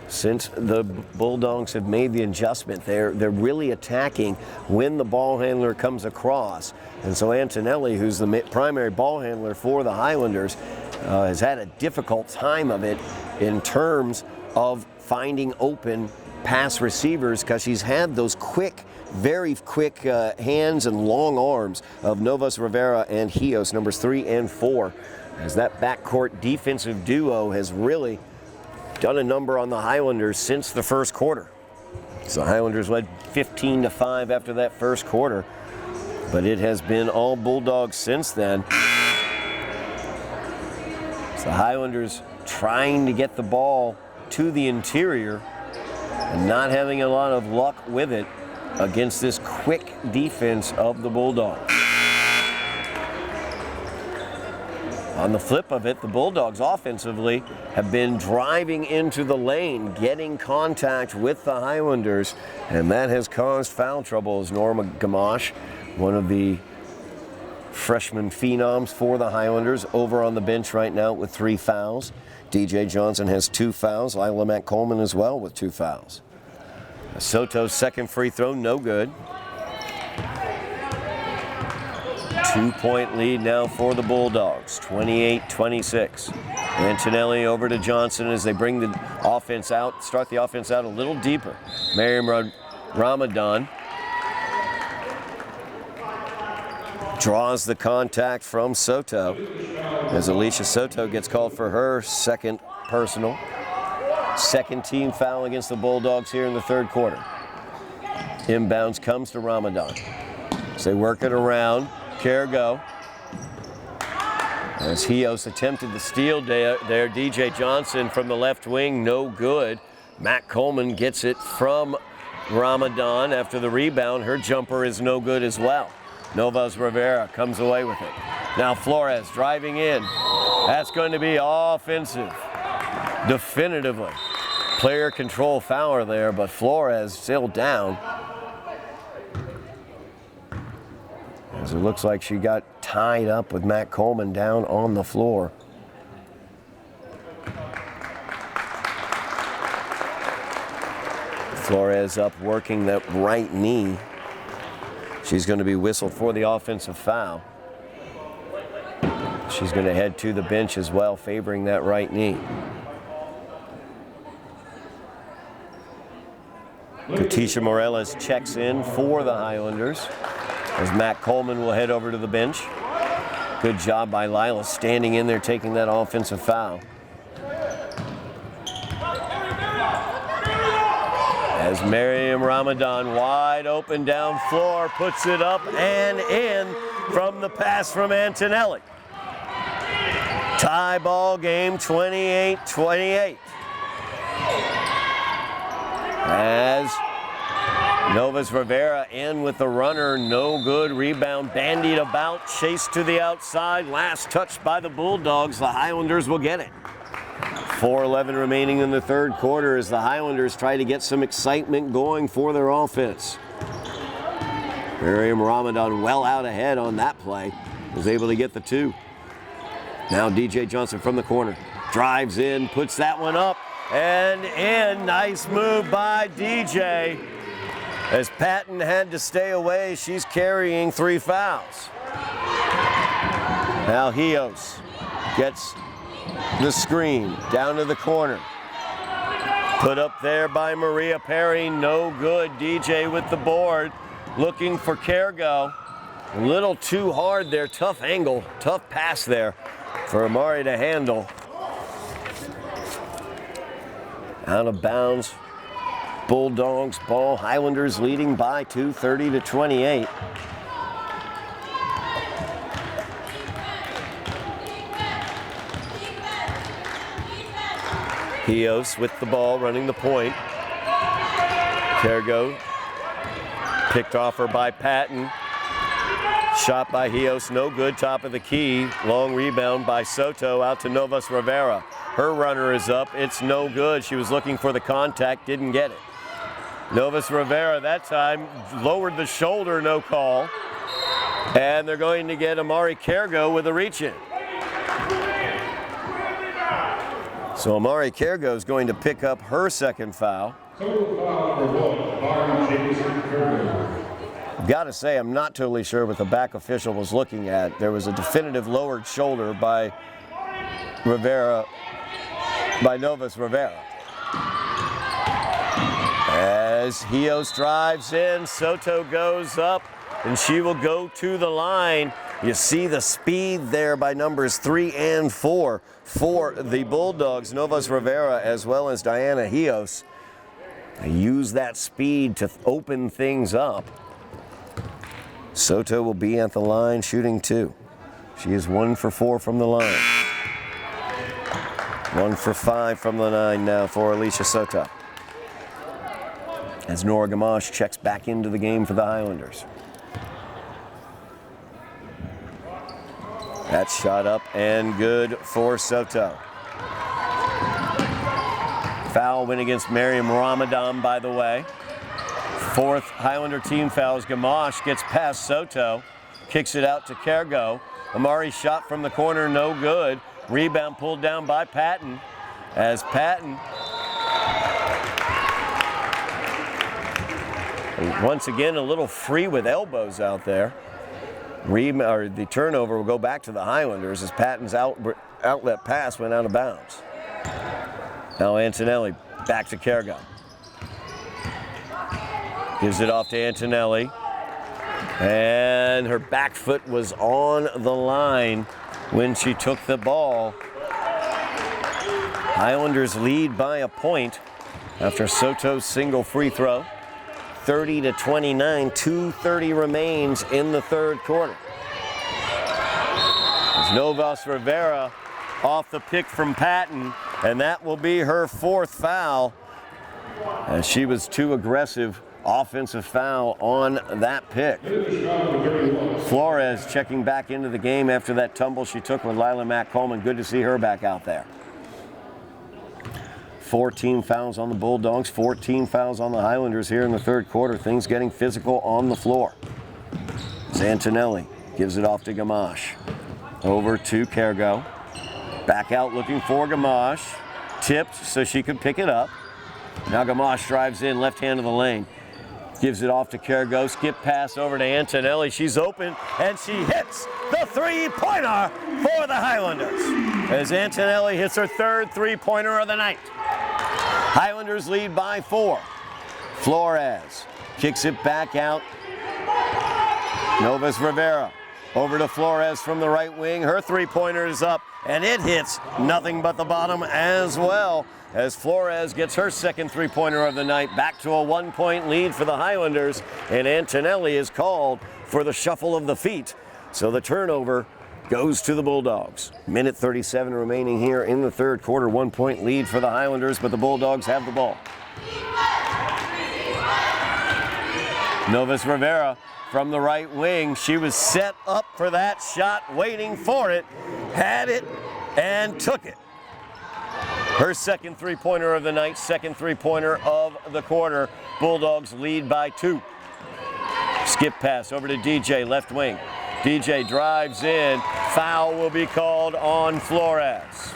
since the Bulldogs have made the adjustment. They're really attacking when the ball handler comes across. And so Antonelli, who's the primary ball handler for the Highlanders, has had a difficult time of it in terms of finding open pass receivers, because she's had those very quick hands and long arms of Novas Rivera and Rios, numbers 3 and 4, as that backcourt defensive duo has really done a number on the Highlanders since the first quarter. So the Highlanders led 15-5 after that first quarter, but it has been all Bulldogs since then. So the Highlanders trying to get the ball to the interior and not having a lot of luck with it against this quick defense of the Bulldogs. On the flip of it, the Bulldogs offensively have been driving into the lane, getting contact with the Highlanders, and that has caused foul trouble as Norma Gamache, one of the freshman phenoms for the Highlanders, over on the bench right now with 3 fouls. DJ Johnson has 2 fouls. Lila Matt Coleman as well with 2 fouls. Soto's second free throw, no good. 2-point lead now for the Bulldogs, 28-26. Antonelli over to Johnson as they bring the offense out, start the offense out a little deeper. Miriam Ramadan draws the contact from Soto as Alicia Soto gets called for her second personal. Second team foul against the Bulldogs here in the third quarter. Inbounds comes to Ramadan. So they work it around. Cargo. As Rios attempted the steal there, DJ Johnson from the left wing, no good. Matt Coleman gets it from Ramadan after the rebound. Her jumper is no good as well. Novas Rivera comes away with it. Now Flores driving in. That's going to be offensive. Definitively. Player control foul there, but Flores still down. As it looks like she got tied up with Matt Coleman down on the floor. Flores up working that right knee. She's going to be whistled for the offensive foul. She's going to head to the bench as well, favoring that right knee. Katisha Morales checks in for the Highlanders as Matt Coleman will head over to the bench. Good job by Lila standing in there taking that offensive foul. As Miriam Ramadan wide open down floor, puts it up and in from the pass from Antonelli. Tie ball game, 28-28. As Novas Rivera in with the runner, no good. Rebound bandied about, chased to the outside. Last touch by the Bulldogs. The Highlanders will get it. 4:11 remaining in the third quarter as the Highlanders try to get some excitement going for their offense. Miriam Ramadan well out ahead on that play. Was able to get the 2. Now DJ Johnson from the corner. Drives in, puts that one up and in. Nice move by DJ. As Patton had to stay away, she's carrying 3 fouls. Now Rios gets the screen down to the corner. Put up there by Maria Perry, no good. DJ with the board, looking for Cargo. A little too hard there, tough angle, tough pass there for Amari to handle. Out of bounds. Bulldogs ball. Highlanders leading by 2, 30-28. Rios with the ball, running the point. Cargo picked off her by Patton. Shot by Rios, no good, top of the key. Long rebound by Soto out to Novas Rivera. Her runner is up, it's no good. She was looking for the contact, didn't get it. Novas Rivera that time lowered the shoulder, no call. And they're going to get Amari Kergo with a reach-in. So Amari Kergo is going to pick up her second foul. Got to say, I'm not totally sure what the back official was looking at. There was a definitive lowered shoulder by Novus Rivera. As Hios drives in, Soto goes up, and she will go to the line. You see the speed there by numbers 3 and 4 for the Bulldogs, Novus Rivera as well as Diana Hios. They use that speed to open things up. Soto will be at the line shooting 2. She is 1 for 4 from the line. 1 for 5 from the line now for Alicia Soto. As Nora Gamache checks back into the game for the Highlanders. That shot up and good for Soto. Foul went against Miriam Ramadan, by the way. 4th Highlander team fouls. Gamache gets past Soto, kicks it out to Kergo. Amari's shot from the corner, no good. Rebound pulled down by Patton. As Patton, once again, a little free with elbows out there. The turnover will go back to the Highlanders as Patton's outlet pass went out of bounds. Now Antonelli back to Kergo. Gives it off to Antonelli. And her back foot was on the line when she took the ball. Highlanders lead by a point after Soto's single free throw. 30-29, 2:30 remains in the third quarter. As Novus Rivera off the pick from Patton, and that will be her 4th foul, as she was too aggressive. Offensive foul on that pick. Flores checking back into the game after that tumble she took with Lila Mack Coleman. Good to see her back out there. 14 fouls on the Bulldogs, 14 fouls on the Highlanders here in the third quarter. Things getting physical on the floor. Antonelli gives it off to Gamache. Over to Kergo. Back out looking for Gamache. Tipped so she could pick it up. Now Gamache drives in, left hand of the lane. Gives it off to Kergo. Skip pass over to Antonelli. She's open, and she hits the three-pointer for the Highlanders. As Antonelli hits her 3rd three-pointer of the night. Highlanders lead by 4. Flores kicks it back out. Novus Rivera over to Flores from the right wing. Her three-pointer is up, and it hits nothing but the bottom as well, as Flores gets her 2nd three-pointer of the night. Back to a 1-point lead for the Highlanders, and Antonelli is called for the shuffle of the feet. So the turnover goes to the Bulldogs. Minute 37 remaining here in the third quarter. 1-point lead for the Highlanders, but the Bulldogs have the ball. Novus Rivera from the right wing. She was set up for that shot, waiting for it, had it, and took it. Her 2nd three-pointer of the night, 2nd three-pointer of the quarter. Bulldogs lead by 2. Skip pass over to DJ, left wing. DJ drives in. Foul will be called on Flores.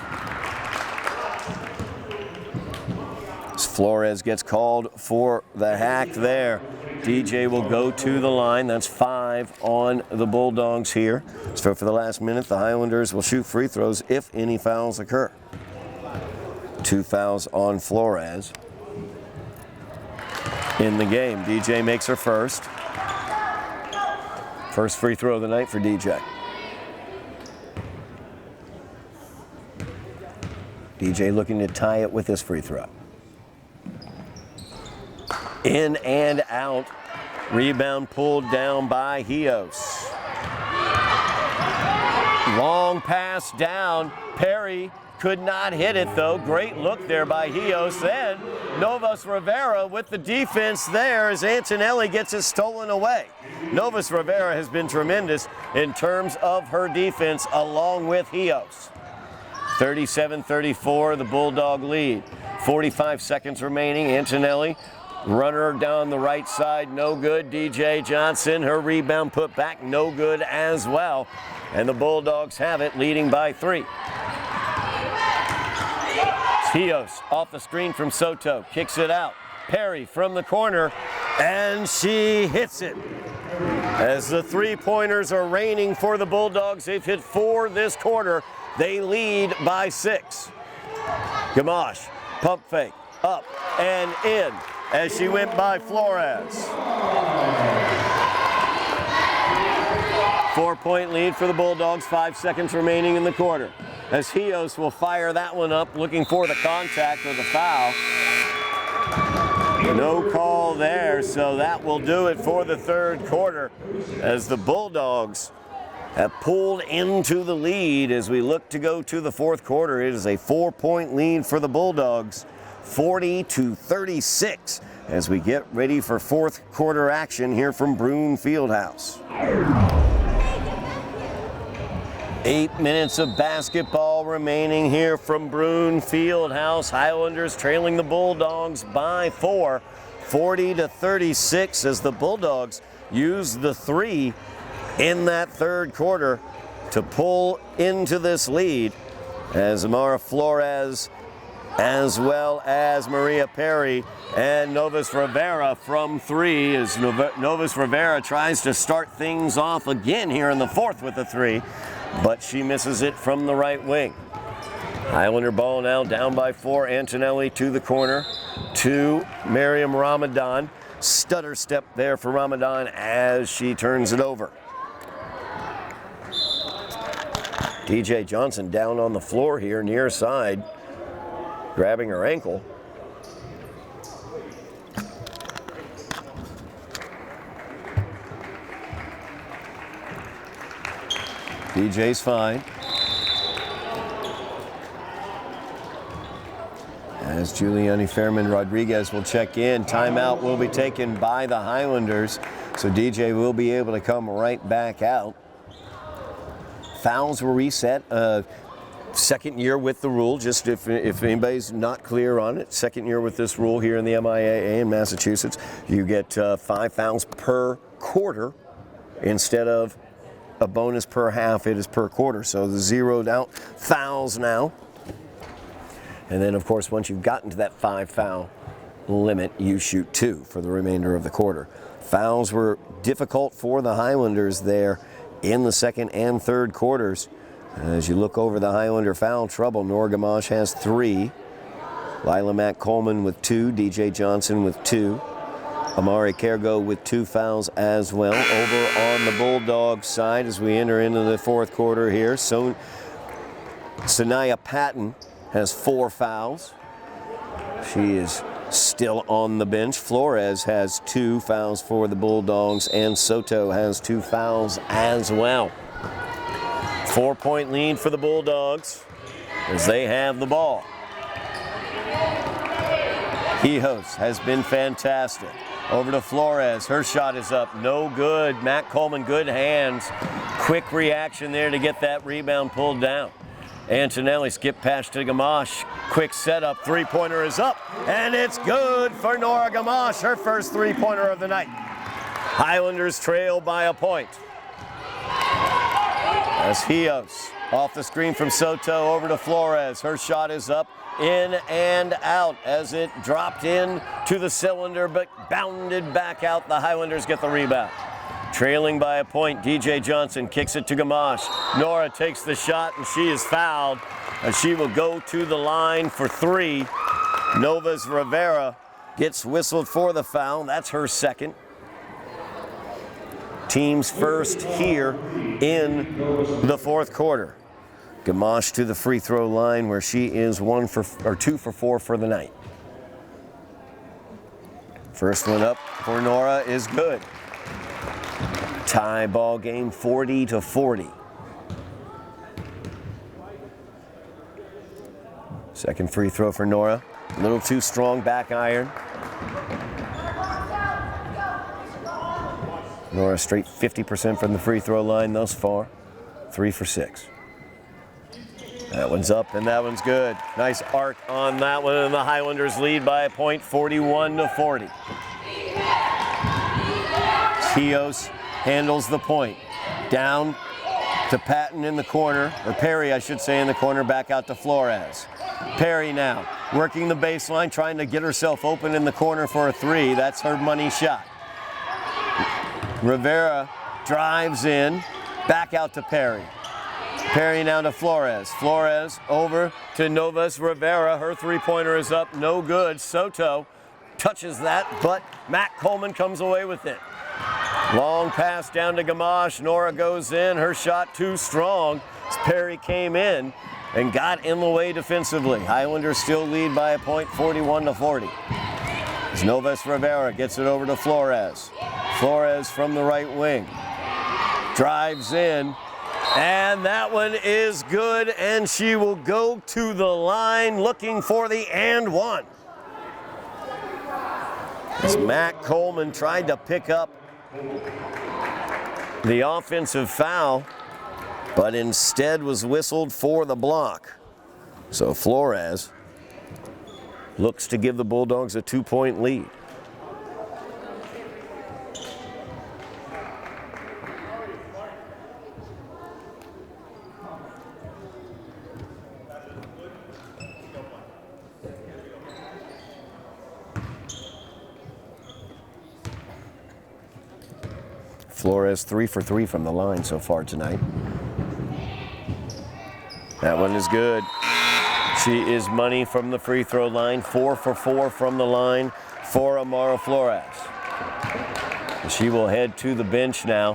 As Flores gets called for the hack there. DJ will go to the line. That's 5 on the Bulldogs here. So for the last minute, the Highlanders will shoot free throws if any fouls occur. 2 fouls on Flores in the game. DJ makes her first. First free throw of the night for DJ. DJ looking to tie it with this free throw. In and out. Rebound pulled down by Hios. Long pass down. Perry could not hit it though. Great look there by Hios. Then Novus Rivera with the defense there as Antonelli gets it stolen away. Novus Rivera has been tremendous in terms of her defense along with Hios. 37-34, the Bulldog lead. 45 seconds remaining. Antonelli Runner down the right side, no good. DJ Johnson, her rebound put back, no good as well. And the Bulldogs have it, leading by 3. Tios off the screen from Soto, kicks it out. Perry from the corner, and she hits it. As the three-pointers are raining for the Bulldogs, they've hit 4 this quarter. They lead by 6. Gamache, pump fake, up and in as she went by Flores. 4-point lead for the Bulldogs, 5 seconds remaining in the quarter. As Hios will fire that one up, looking for the contact or the foul. No call there, so that will do it for the third quarter as the Bulldogs have pulled into the lead as we look to go to the fourth quarter. It is a 4-point lead for the Bulldogs, 40-36, as we get ready for fourth quarter action here from Broome Fieldhouse. 8 minutes of basketball remaining here from Broome Fieldhouse. Highlanders trailing the Bulldogs by 4, 40-36, as the Bulldogs use the 3 in that third quarter to pull into this lead, as Amara Flores, as well as Maria Perry and Novus Rivera from 3, as Novus Rivera tries to start things off again here in the fourth with a 3, but she misses it from the right wing. Highlander ball now down by 4. Antonelli to the corner to Miriam Ramadan. Stutter step there for Ramadan as she turns it over. DJ Johnson down on the floor here near side, grabbing her ankle. DJ's fine. As Giuliani Fairman Rodriguez will check in, timeout will be taken by the Highlanders, so DJ will be able to come right back out. Fouls were reset. Second year with the rule, just if anybody's not clear on it, second year with this rule here in the MIAA in Massachusetts, you get 5 fouls per quarter instead of a bonus per half. It is per quarter, so the zeroed out fouls now. And then, of course, once you've gotten to that 5 foul limit, you shoot 2 for the remainder of the quarter. Fouls were difficult for the Highlanders there in the second and third quarters. As you look over the Highlander foul trouble, Nora Gamache has 3. Lila Mack Coleman with 2. DJ Johnson with 2. Amari Kergo with 2 fouls as well. Over on the Bulldogs side as we enter into the fourth quarter here, Sanaya Patton has 4 fouls. She is still on the bench. Flores has 2 fouls for the Bulldogs, and Soto has 2 fouls as well. 4-point lead for the Bulldogs as they have the ball. Hijos has been fantastic. Over to Flores, her shot is up, no good. Matt Coleman, good hands. Quick reaction there to get that rebound pulled down. Antonelli skip pass to Gamache. Quick setup, 3-pointer is up, and it's good for Nora Gamache, her first 3-pointer of the night. Highlanders trail by a point. As Hios off the screen from Soto over to Flores. Her shot is up, in and out as it dropped in to the cylinder, but bounded back out. The Highlanders get the rebound. Trailing by a point, DJ Johnson kicks it to Gamache. Nora takes the shot, and she is fouled, and she will go to the line for 3. Novas Rivera gets whistled for the foul. That's her second. Team's first here in the fourth quarter. Gamache to the free throw line where she is 2 for 4 for the night. First one up for Nora is good. Tie ball game, 40-40. Second free throw for Nora. A little too strong, back iron. Nora straight 50% from the free throw line thus far. 3 for 6. That one's up and that one's good. Nice arc on that one, and the Highlanders lead by a point, 41-40. Hios handles the point. Down to Patton in the corner, or Perry, I should say, in the corner, back out to Flores. Perry now working the baseline, trying to get herself open in the corner for a three. That's her money shot. Rivera drives in, back out to Perry. Perry now to Flores. Flores over to Novas Rivera. Her three-pointer is up, no good. Soto touches that, but Matt Coleman comes away with it. Long pass down to Gamache. Nora goes in. Her shot too strong. Perry came in and got in the way defensively. Highlanders still lead by a point, 41-40. As Novas Rivera gets it over to Flores. Flores from the right wing. Drives in. And that one is good, and she will go to the line looking for the and one. As Matt Coleman tried to pick up the offensive foul, but instead was whistled for the block. So Flores looks to give the Bulldogs a 2-point lead. Flores 3 for 3 from the line so far tonight. That one is good. She is money from the free throw line. 4 for 4 from the line for Amara Flores. She will head to the bench now.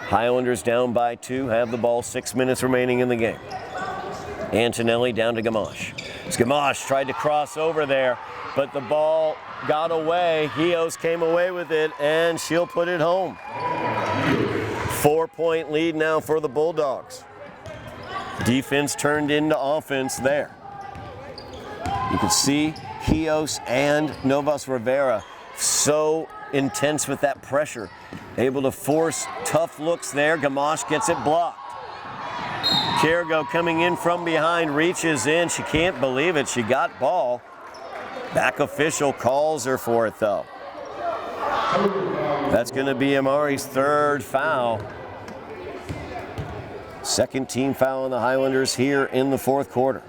Highlanders down by 2, have the ball, 6 minutes remaining in the game. Antonelli down to Gamache. Gamache tried to cross over there, but the ball got away. Hios came away with it, and she'll put it home. 4-point lead now for the Bulldogs. Defense turned into offense there. You can see Hios and Novas Rivera so intense with that pressure. Able to force tough looks there. Gamache gets it blocked. Cargo coming in from behind, reaches in. She can't believe it. She got ball. Back official calls her for it though. That's going to be Amari's 3rd foul. 2nd team foul on the Highlanders here in the 4th quarter.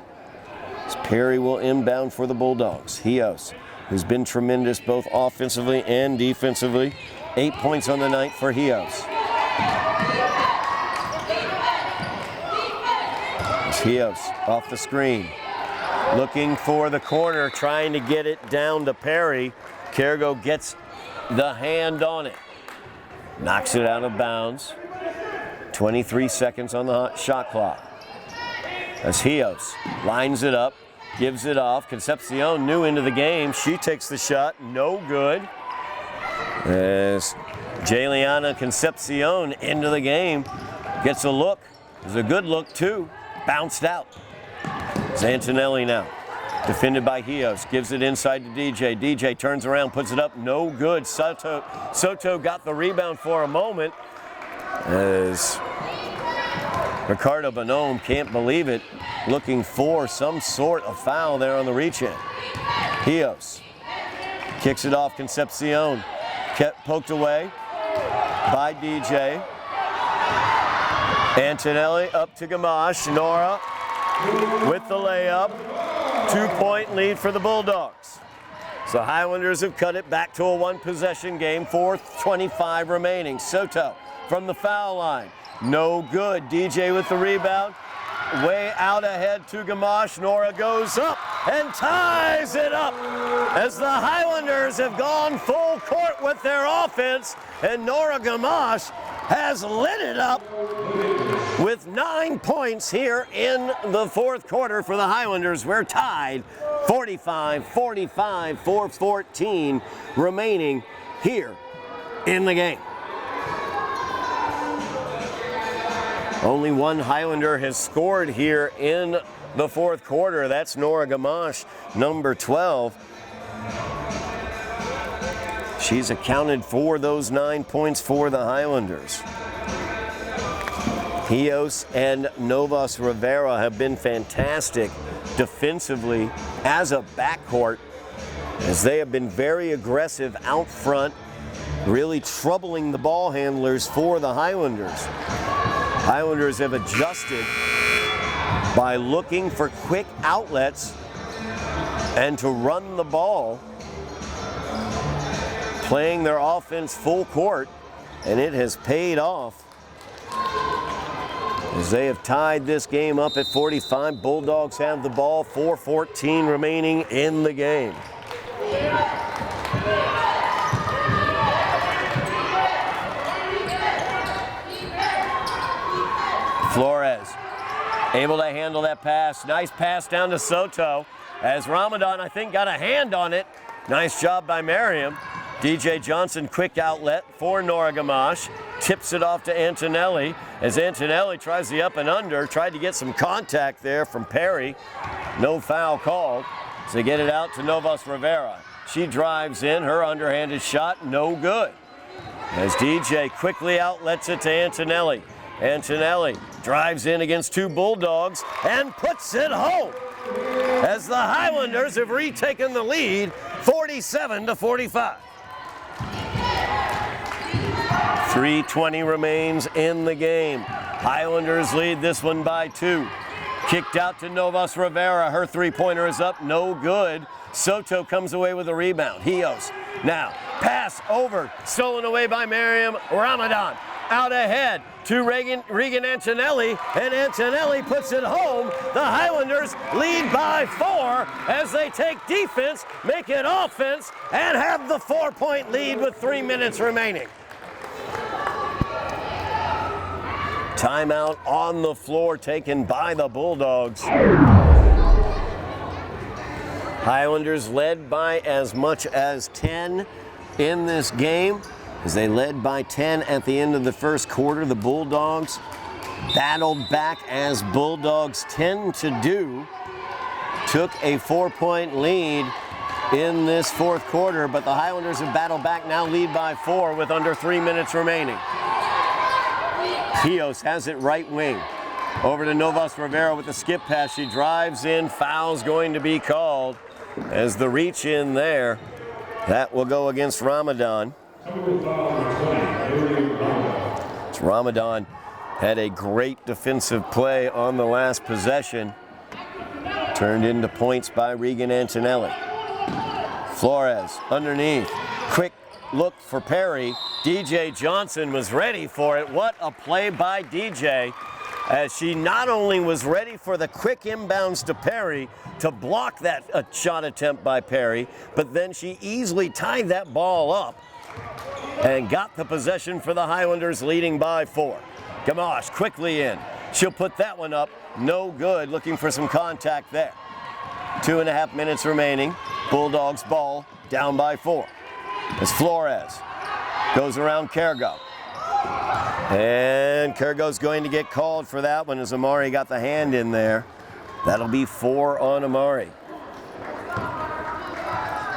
As Perry will inbound for the Bulldogs. Hios, who's been tremendous both offensively and defensively. 8 points on the night for Hios. As Hios off the screen. Looking for the corner, trying to get it down to Perry. Cargo gets the hand on it. Knocks it out of bounds. 23 seconds on the shot clock. As Hios lines it up, gives it off. Concepcion new into the game. She takes the shot, no good. As Jayliana Concepcion into the game, gets a look. It's a good look too. Bounced out. It's Antonelli now. Defended by Hios, gives it inside to DJ. DJ turns around, puts it up, no good. Soto got the rebound for a moment. As Ricardo Bonhomme can't believe it, looking for some sort of foul there on the reach-in. Hios kicks it off Concepcion. Kept poked away by DJ. Antonelli up to Gamache. Nora with the layup. 2-point lead for the Bulldogs. So Highlanders have cut it back to a 1-possession game. 4:25 remaining. Soto from the foul line. No good. DJ with the rebound. Way out ahead to Gamache. Nora goes up and ties it up as the Highlanders have gone full court with their offense, and Nora Gamache has lit it up with 9 points here in the 4th quarter for the Highlanders. We're tied 45-45, 4:14 remaining here in the game. Only one Highlander has scored here in the 4th quarter. That's Nora Gamache, number 12. She's accounted for those 9 points for the Highlanders. Hios and Novas Rivera have been fantastic defensively as a backcourt, as they have been very aggressive out front really troubling the ball handlers for the Highlanders. Highlanders have adjusted by looking for quick outlets and to run the ball, playing their offense full court, and it has paid off as they have tied this game up at 45. Bulldogs have the ball, 4:14 remaining in the game. Flores able to handle that pass. Nice pass down to Soto as Ramadan, I think, got a hand on it. Nice job by Merriam. DJ Johnson, quick outlet for Nora Gamache. Tips it off to Antonelli as Antonelli tries the up and under. Tried to get some contact there from Perry. No foul called. So they get it out to Novas Rivera. She drives in. Her underhanded shot, no good. As DJ quickly outlets it to Antonelli. Antonelli drives in against two Bulldogs and puts it home as the Highlanders have retaken the lead, 47-45. 3:20 remains in the game. Highlanders lead this one by 2. Kicked out to Novas Rivera. Her three-pointer is up, no good. Soto comes away with a rebound. Hios now pass over, stolen away by Merriam. Ramadan out ahead to Regan Antonelli, and Antonelli puts it home. The Highlanders lead by 4 as they take defense, make it offense, and have the 4-point lead with 3 minutes remaining. Timeout on the floor taken by the Bulldogs. Highlanders led by as much as 10 in this game, as they led by 10 at the end of the first quarter. The Bulldogs battled back, as Bulldogs tend to do. Took a 4-point lead in this fourth quarter, but the Highlanders have battled back, now lead by 4 with under 3 minutes remaining. Hios has it right wing. Over to Novas Rivera with the skip pass. She drives in. Foul's going to be called as the reach in there. That will go against Ramadan. Ramadan had a great defensive play on the last possession. Turned into points by Regan Antonelli. Flores underneath. Quick look for Perry. DJ Johnson was ready for it. What a play by DJ, as she not only was ready for the quick inbounds to Perry to block that shot attempt by Perry, but then she easily tied that ball up and got the possession for the Highlanders, leading by 4. Gamache quickly in. She'll put that one up. No good. Looking for some contact there. 2.5 minutes remaining. Bulldogs ball down by 4. As Flores goes around Kergo. And Kergo's going to get called for that one as Amari got the hand in there. That'll be 4 on Amari.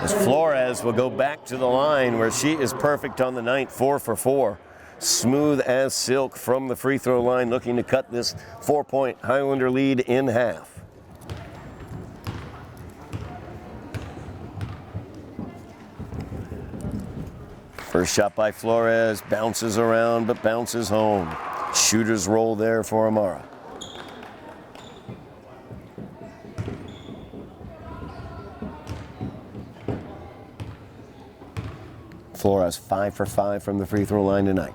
As Flores will go back to the line where she is perfect on the night, 4 for 4. Smooth as silk from the free throw line, looking to cut this 4-point Highlander lead in half. First shot by Flores, bounces around but bounces home. Shooter's roll there for Amara. Flores 5 for 5 from the free throw line tonight.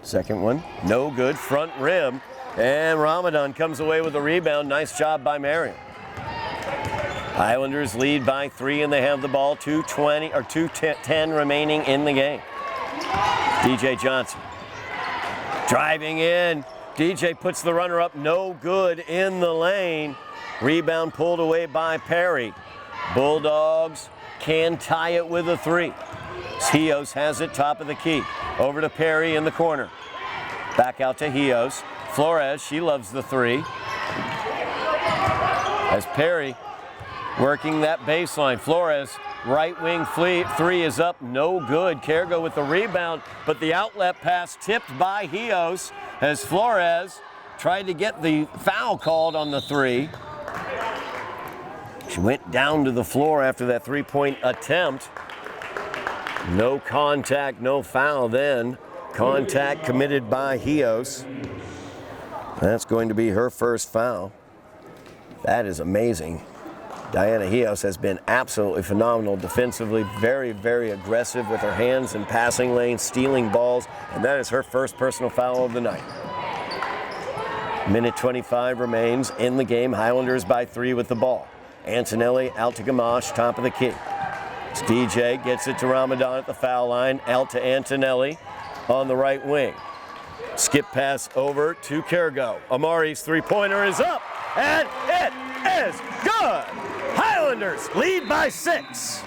Second one, no good, front rim, and Ramadan comes away with a rebound. Nice job by Merriam. Highlanders lead by 3 and they have the ball. 2:10 remaining in the game. DJ Johnson driving in. DJ puts the runner up, no good in the lane. Rebound pulled away by Perry. Bulldogs can tie it with a 3. Hios has it top of the key. Over to Perry in the corner. Back out to Hios. Flores, she loves the 3. As Perry working that baseline. Flores, right wing 3 is up, no good. Kergo with the rebound, but the outlet pass tipped by Hios as Flores tried to get the foul called on the 3. She went down to the floor after that 3-point attempt. No contact, no foul then. Contact committed by Hios. That's going to be her first foul. That is amazing. Diana Hios has been absolutely phenomenal defensively, very, very aggressive with her hands in passing lanes, stealing balls, and that is her first personal foul of the night. Minute 25 remains in the game. Highlanders by 3 with the ball. Antonelli out to Gamache, top of the key. It's DJ, gets it to Ramadan at the foul line, out to Antonelli on the right wing. Skip pass over to Kergo. Amari's three-pointer is up, and it is good! Highlanders lead by 6.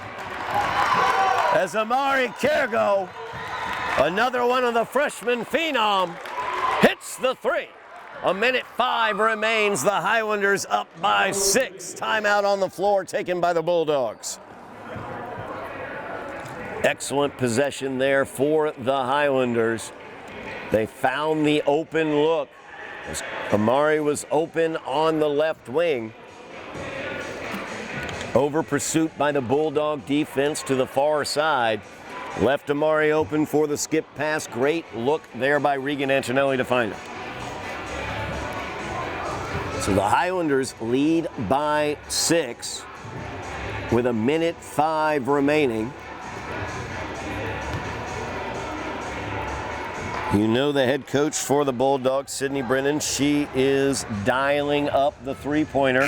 As Amari Kergo, another one of the freshman phenom, hits the 3. A minute 5 remains. The Highlanders up by 6. Timeout on the floor taken by the Bulldogs. Excellent possession there for the Highlanders. They found the open look. Amari was open on the left wing. Over pursuit by the Bulldog defense to the far side. Left Amari open for the skip pass. Great look there by Regan Antonelli to find him. So the Highlanders lead by 6 with a minute 5 remaining. You know the head coach for the Bulldogs, Sydney Brennan. She is dialing up the three-pointer.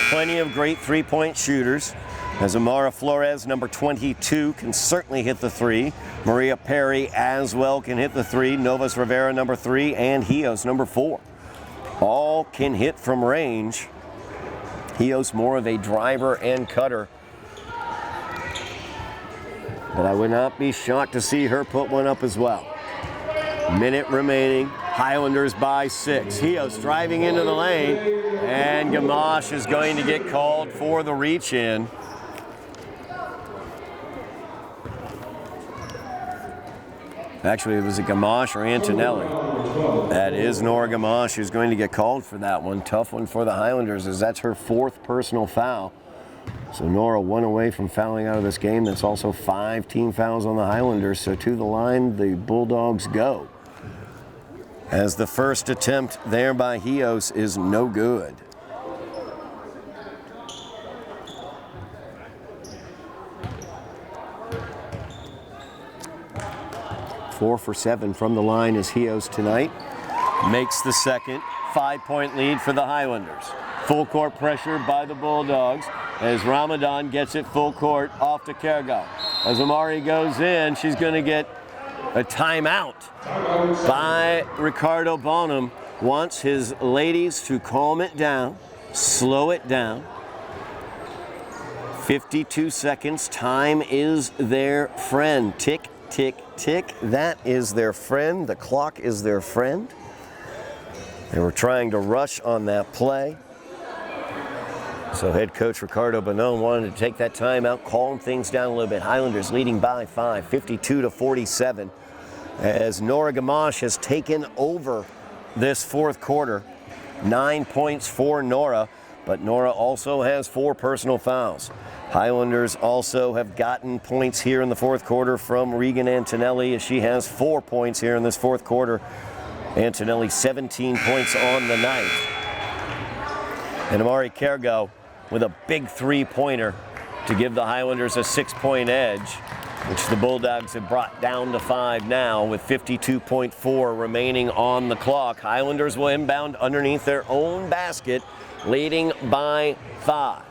Plenty of great three-point shooters. As Amara Flores, number 22, can certainly hit the 3. Maria Perry as well can hit the 3. Novas Rivera, number 3, and Hios, number 4. All can hit from range. Hios more of a driver and cutter. But I would not be shocked to see her put one up as well. Minute remaining. Highlanders by 6. Hios driving into the lane, and Gamache is going to get called for the reach in. Actually, it was a Gamache or Antonelli. That is Nora Gamache who's going to get called for that one. Tough one for the Highlanders, as that's her 4th personal foul. So Nora 1 away from fouling out of this game. That's also 5 team fouls on the Highlanders. So to the line, the Bulldogs go. As the first attempt there by Hios is no good. Four for 7 from the line is Hios tonight. Makes the second. 5-point lead for the Highlanders. Full court pressure by the Bulldogs as Ramadan gets it full court off to Kergo. As Amari goes in, she's going to get a timeout by Ricardo Bonham. Wants his ladies to calm it down, slow it down. 52 seconds. Time is their friend. Tick, tick, tick. That is their friend. The clock is their friend. They were trying to rush on that play. So head coach Ricardo Bonham wanted to take that timeout, calm things down a little bit. Highlanders leading by 5, 52-47. As Nora Gamache has taken over this 4th quarter. 9 points for Nora, but Nora also has 4 personal fouls. Highlanders also have gotten points here in the 4th quarter from Regan Antonelli, as she has 4 points here in this 4th quarter. Antonelli 17 points on the night. And Amari Kergo with a big 3-pointer to give the Highlanders a 6-point edge, which the Bulldogs have brought down to 5 now with 52.4 remaining on the clock. Highlanders will inbound underneath their own basket, leading by 5.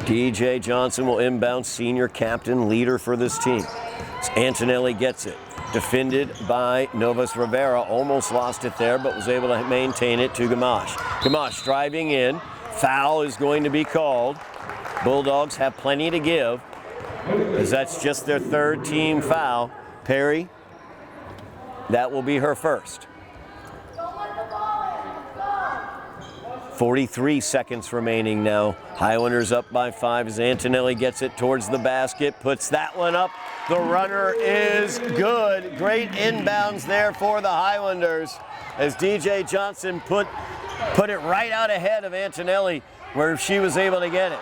DJ Johnson will inbound, senior captain, leader for this team. As Antonelli gets it. Defended by Novas Rivera. Almost lost it there, but was able to maintain it to Gamache. Gamache driving in. Foul is going to be called. Bulldogs have plenty to give, as that's just their 3rd team foul. Perry, that will be her first. 43 seconds remaining now. Highlanders up by 5 as Antonelli gets it towards the basket, puts that one up. The runner is good. Great inbounds there for the Highlanders as DJ Johnson put it right out ahead of Antonelli where she was able to get it.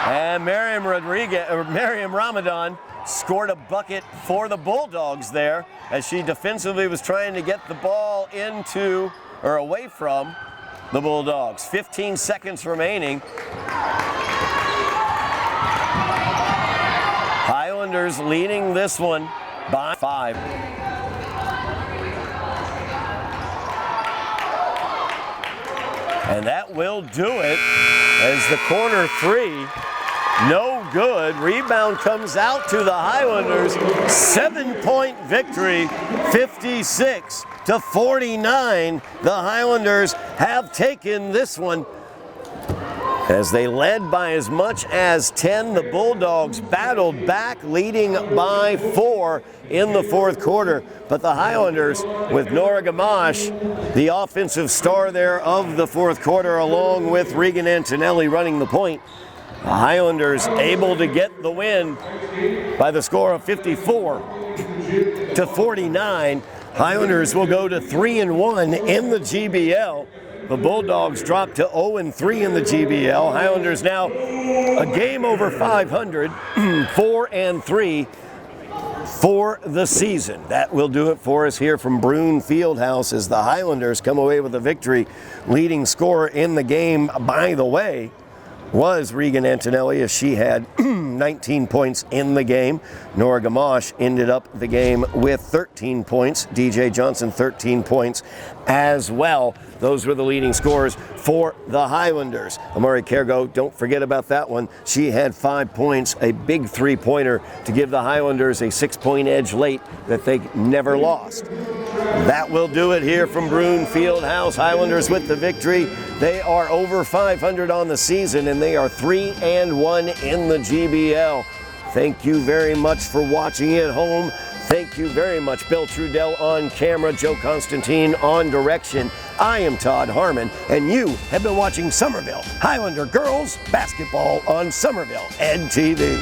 And Miriam Ramadan scored a bucket for the Bulldogs there as she defensively was trying to get the ball into or away from the Bulldogs. 15 seconds remaining. Highlanders leading this one by 5. And that will do it as the corner 3, no good. Rebound comes out to the Highlanders. 7-point victory, 56-49. The Highlanders have taken this one. As they led by as much as 10, the Bulldogs battled back, leading by 4 in the fourth quarter. But the Highlanders, with Nora Gamache, the offensive star there of the fourth quarter, along with Regan Antonelli running the point, the Highlanders able to get the win by the score of 54-49. Highlanders will go to 3-1 in the GBL. The Bulldogs dropped to 0-3 in the GBL. Highlanders now a game over 500, 4-3 for the season. That will do it for us here from Broome Fieldhouse as the Highlanders come away with a victory. Leading scorer in the game, by the way, was Regan Antonelli, as she had 19 points in the game. Nora Gamache ended up the game with 13 points. DJ Johnson, 13 points as well. Those were the leading scorers for the Highlanders. Amari Kergo, don't forget about that one. She had 5 points, a big three-pointer to give the Highlanders a 6-point edge late that they never lost. That will do it here from Broome Fieldhouse. Highlanders with the victory. They are over 500 on the season, and they are 3-1 in the GBL. Thank you very much for watching at home. Thank you very much, Bill Trudell on camera, Joe Constantine on direction. I am Todd Harmon, and you have been watching Somerville Highlander Girls Basketball on Somerville Ed TV.